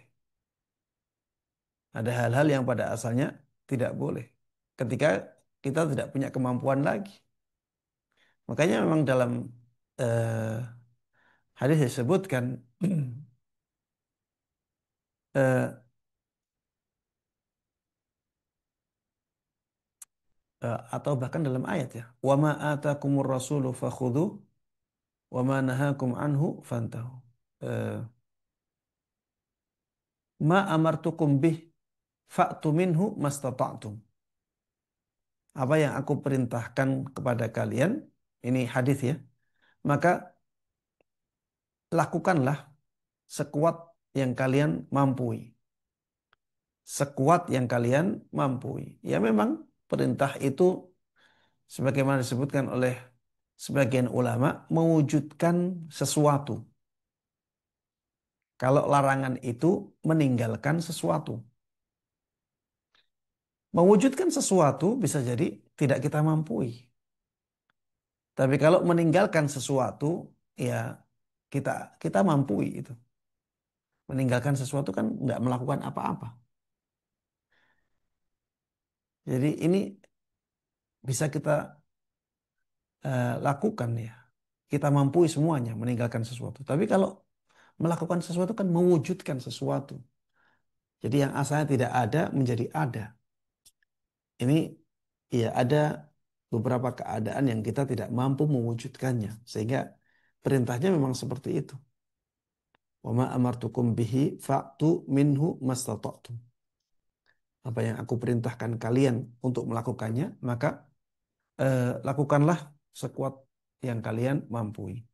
Ada hal-hal yang pada asalnya tidak boleh. Ketika kita tidak punya kemampuan lagi. Makanya memang dalam hadis disebutkan eh, atau bahkan dalam ayat ya, wa ma atakumur rasulu fakhudhu wa ma nahakum anhu fantahu. Eh, ma amartukum bih fa'tu minhu mastata'tum. Apa yang aku perintahkan kepada kalian, ini hadis ya, maka lakukanlah sekuat yang kalian mampu. Sekuat yang kalian mampu. Ya memang perintah itu sebagaimana disebutkan oleh sebagian ulama mewujudkan sesuatu. Kalau larangan itu meninggalkan sesuatu. Mewujudkan sesuatu bisa jadi tidak kita mampu. Tapi kalau meninggalkan sesuatu ya kita kita mampu itu. Meninggalkan sesuatu kan nggak melakukan apa-apa. Jadi ini bisa kita lakukan ya. Kita mampu semuanya meninggalkan sesuatu. Tapi kalau melakukan sesuatu kan mewujudkan sesuatu. Jadi yang asalnya tidak ada menjadi ada. Ini ya ada beberapa keadaan yang kita tidak mampu mewujudkannya. Sehingga perintahnya memang seperti itu. Wa ma amartukum bihi fa'tu minhu mastata'tum. Apa yang aku perintahkan kalian untuk melakukannya, maka lakukanlah sekuat yang kalian mampu.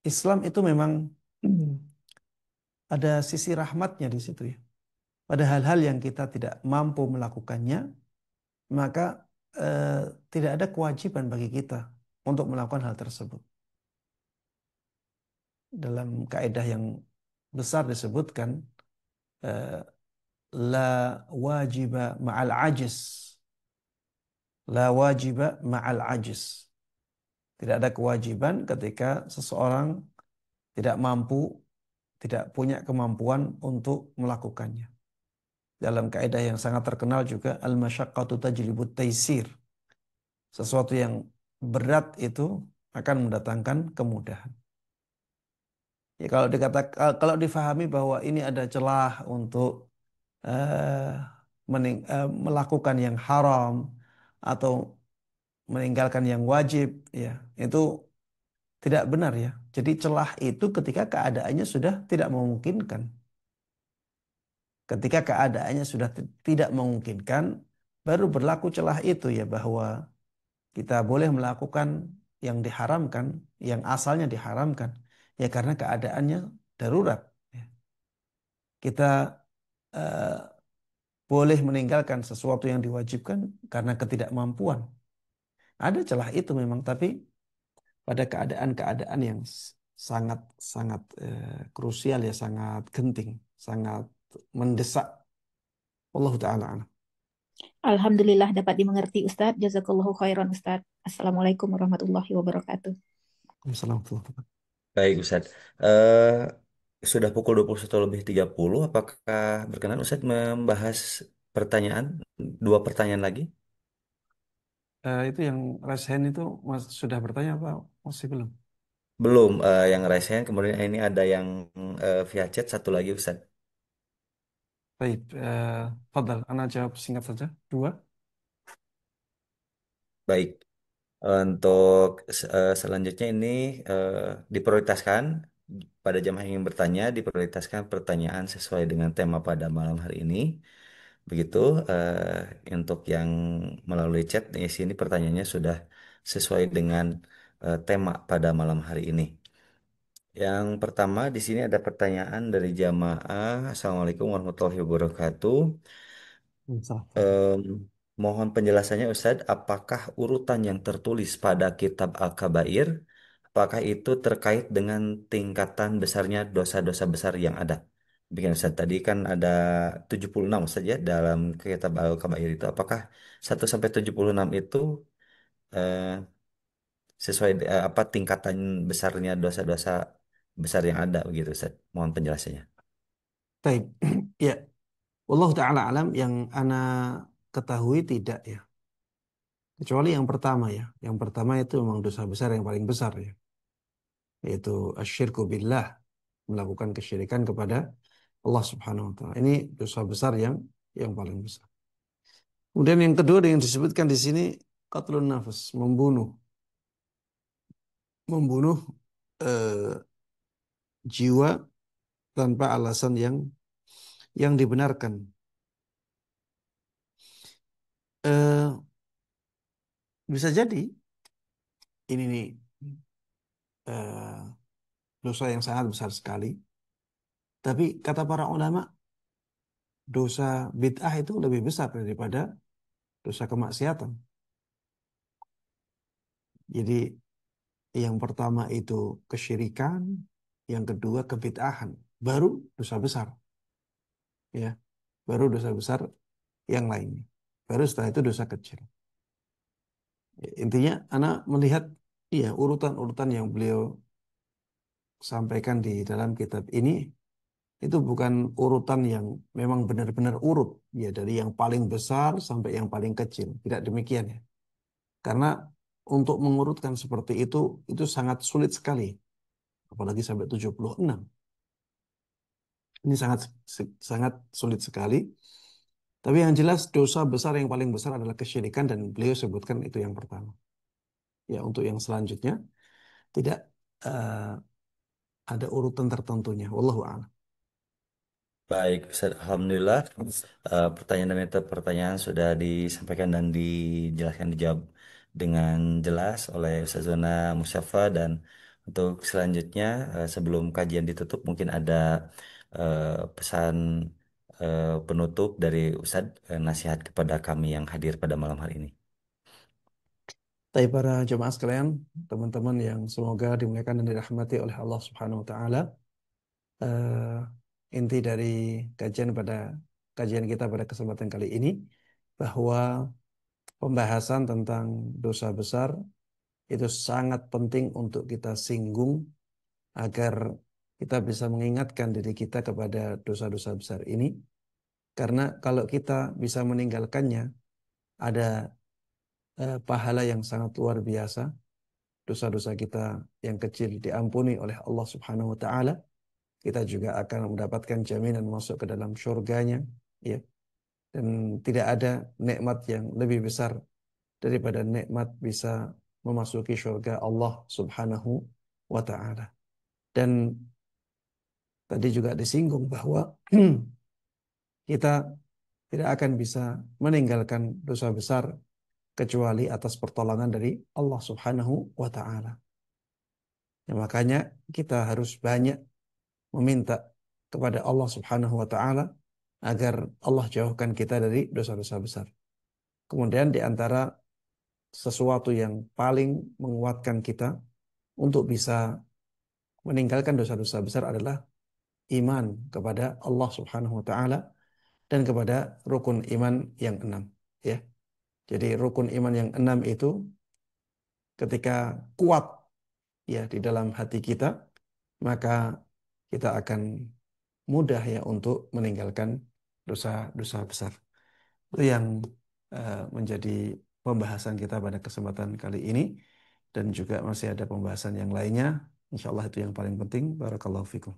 Islam itu memang ada sisi rahmatnya di situ ya. Pada hal-hal yang kita tidak mampu melakukannya, maka eh, tidak ada kewajiban bagi kita untuk melakukan hal tersebut. Dalam kaidah yang besar disebutkan eh, la wajiba ma'al ajiz. La wajiba ma'al ajiz. Tidak ada kewajiban ketika seseorang tidak mampu, tidak punya kemampuan untuk melakukannya. Dalam kaidah yang sangat terkenal juga al-masyaqqatu tajlibut taisir. Sesuatu yang berat itu akan mendatangkan kemudahan. Ya kalau difahami bahwa ini ada celah untuk eh, melakukan yang haram atau meninggalkan yang wajib, ya itu tidak benar ya. Jadi celah itu ketika keadaannya sudah tidak memungkinkan. Ketika keadaannya sudah tidak memungkinkan, baru berlaku celah itu ya, bahwa kita boleh melakukan yang diharamkan, yang asalnya diharamkan, ya karena keadaannya darurat. Ya. Kita eh, boleh meninggalkan sesuatu yang diwajibkan karena ketidakmampuan. Ada celah itu memang, tapi pada keadaan-keadaan yang sangat sangat krusial ya, sangat genting, sangat mendesak. Allah taala alam. Alhamdulillah dapat dimengerti Ustadz. Jazakallahu khairan Ustadz. Assalamualaikum warahmatullahi wabarakatuh. Assalamualaikum. Baik, Ustadz. Eh, sudah pukul 21:30. Apakah berkenan Ustadz membahas pertanyaan, dua pertanyaan lagi? Itu yang raise hand itu sudah bertanya apa masih belum? Belum, yang resen. Kemudian ini ada yang via chat satu lagi, Ustadz. Baik, Fadal, Anda jawab singkat saja. Dua. Baik, untuk selanjutnya ini eh, diprioritaskan pada jamaah yang ingin bertanya, diprioritaskan pertanyaan sesuai dengan tema pada malam hari ini. Begitu, untuk yang melalui chat, di sini pertanyaannya sudah sesuai dengan tema pada malam hari ini. Yang pertama di sini ada pertanyaan dari jamaah. Assalamualaikum warahmatullahi wabarakatuh. Salah. Em, mohon penjelasannya Ustadz, apakah urutan yang tertulis pada kitab Al-Kabair, apakah itu terkait dengan tingkatan besarnya dosa-dosa besar yang ada? Bikin Ustadz, tadi kan ada 76 Ustadz ya dalam kitab Al-Kabair itu. Apakah 1 sampai 76 itu eh, sesuai apa tingkatan besarnya dosa-dosa besar yang ada begitu Ustadz? Mohon penjelasannya. Baik. Ya, Allah taala alam, yang ana ketahui tidak ya. Kecuali yang pertama ya. Yang pertama itu memang dosa besar yang paling besar ya. Yaitu asyirku billah, melakukan kesyirikan kepada Allah Subhanahu wa taala. Ini dosa besar yang paling besar. Kemudian yang kedua yang disebutkan di sini qatlun nafas, membunuh eh, jiwa tanpa alasan yang dibenarkan. Eh, bisa jadi ini nih eh, dosa yang sangat besar sekali. Tapi kata para ulama, dosa bid'ah itu lebih besar daripada dosa kemaksiatan. Jadi yang pertama itu kesyirikan, yang kedua kebid'ahan, baru dosa besar, ya, baru dosa besar yang lainnya, baru setelah itu dosa kecil. Intinya, anak melihat iya urutan-urutan yang beliau sampaikan di dalam kitab ini itu bukan urutan yang memang benar-benar urut, ya dari yang paling besar sampai yang paling kecil, tidak demikian ya. Karena untuk mengurutkan seperti itu sangat sulit sekali, apalagi sampai 76. Ini sangat sangat sulit sekali. Tapi yang jelas dosa besar yang paling besar adalah kesyirikan, dan beliau sebutkan itu yang pertama. Ya, untuk yang selanjutnya tidak eh, ada urutan tertentunya. Wallahu a'lam. Baik, Ustaz. Alhamdulillah. Pertanyaan demi pertanyaan sudah disampaikan dan dijelaskan, dijawab dengan jelas oleh Ustazona Musyafa. Dan untuk selanjutnya, sebelum kajian ditutup, mungkin ada pesan penutup dari Ustaz, nasihat kepada kami yang hadir pada malam hari ini. Tapi para jemaah sekalian, teman-teman yang semoga dimuliakan dan dirahmati oleh Allah Subhanahu wa taala, inti dari kajian kita pada kesempatan kali ini bahwa pembahasan tentang dosa besar itu sangat penting untuk kita singgung agar kita bisa mengingatkan diri kita kepada dosa-dosa besar ini, karena kalau kita bisa meninggalkannya ada pahala yang sangat luar biasa. Dosa-dosa kita yang kecil diampuni oleh Allah Subhanahu wa taala. Kita juga akan mendapatkan jaminan masuk ke dalam surganya. ya. Dan tidak ada nikmat yang lebih besar daripada nikmat bisa memasuki surga Allah Subhanahu wa taala. Dan tadi juga disinggung bahwa kita tidak akan bisa meninggalkan dosa besar kecuali atas pertolongan dari Allah Subhanahu wa taala. Ya, makanya kita harus banyak meminta kepada Allah Subhanahu wa taala agar Allah jauhkan kita dari dosa-dosa besar. Kemudian di antara sesuatu yang paling menguatkan kita untuk bisa meninggalkan dosa-dosa besar adalah iman kepada Allah Subhanahu wa taala dan kepada rukun iman yang 6, ya. Jadi rukun iman yang 6 itu ketika kuat ya di dalam hati kita, maka kita akan mudah ya untuk meninggalkan dosa-dosa besar. Itu yang menjadi pembahasan kita pada kesempatan kali ini, dan juga masih ada pembahasan yang lainnya. Insya Allah itu yang paling penting. Barakallahu fikum.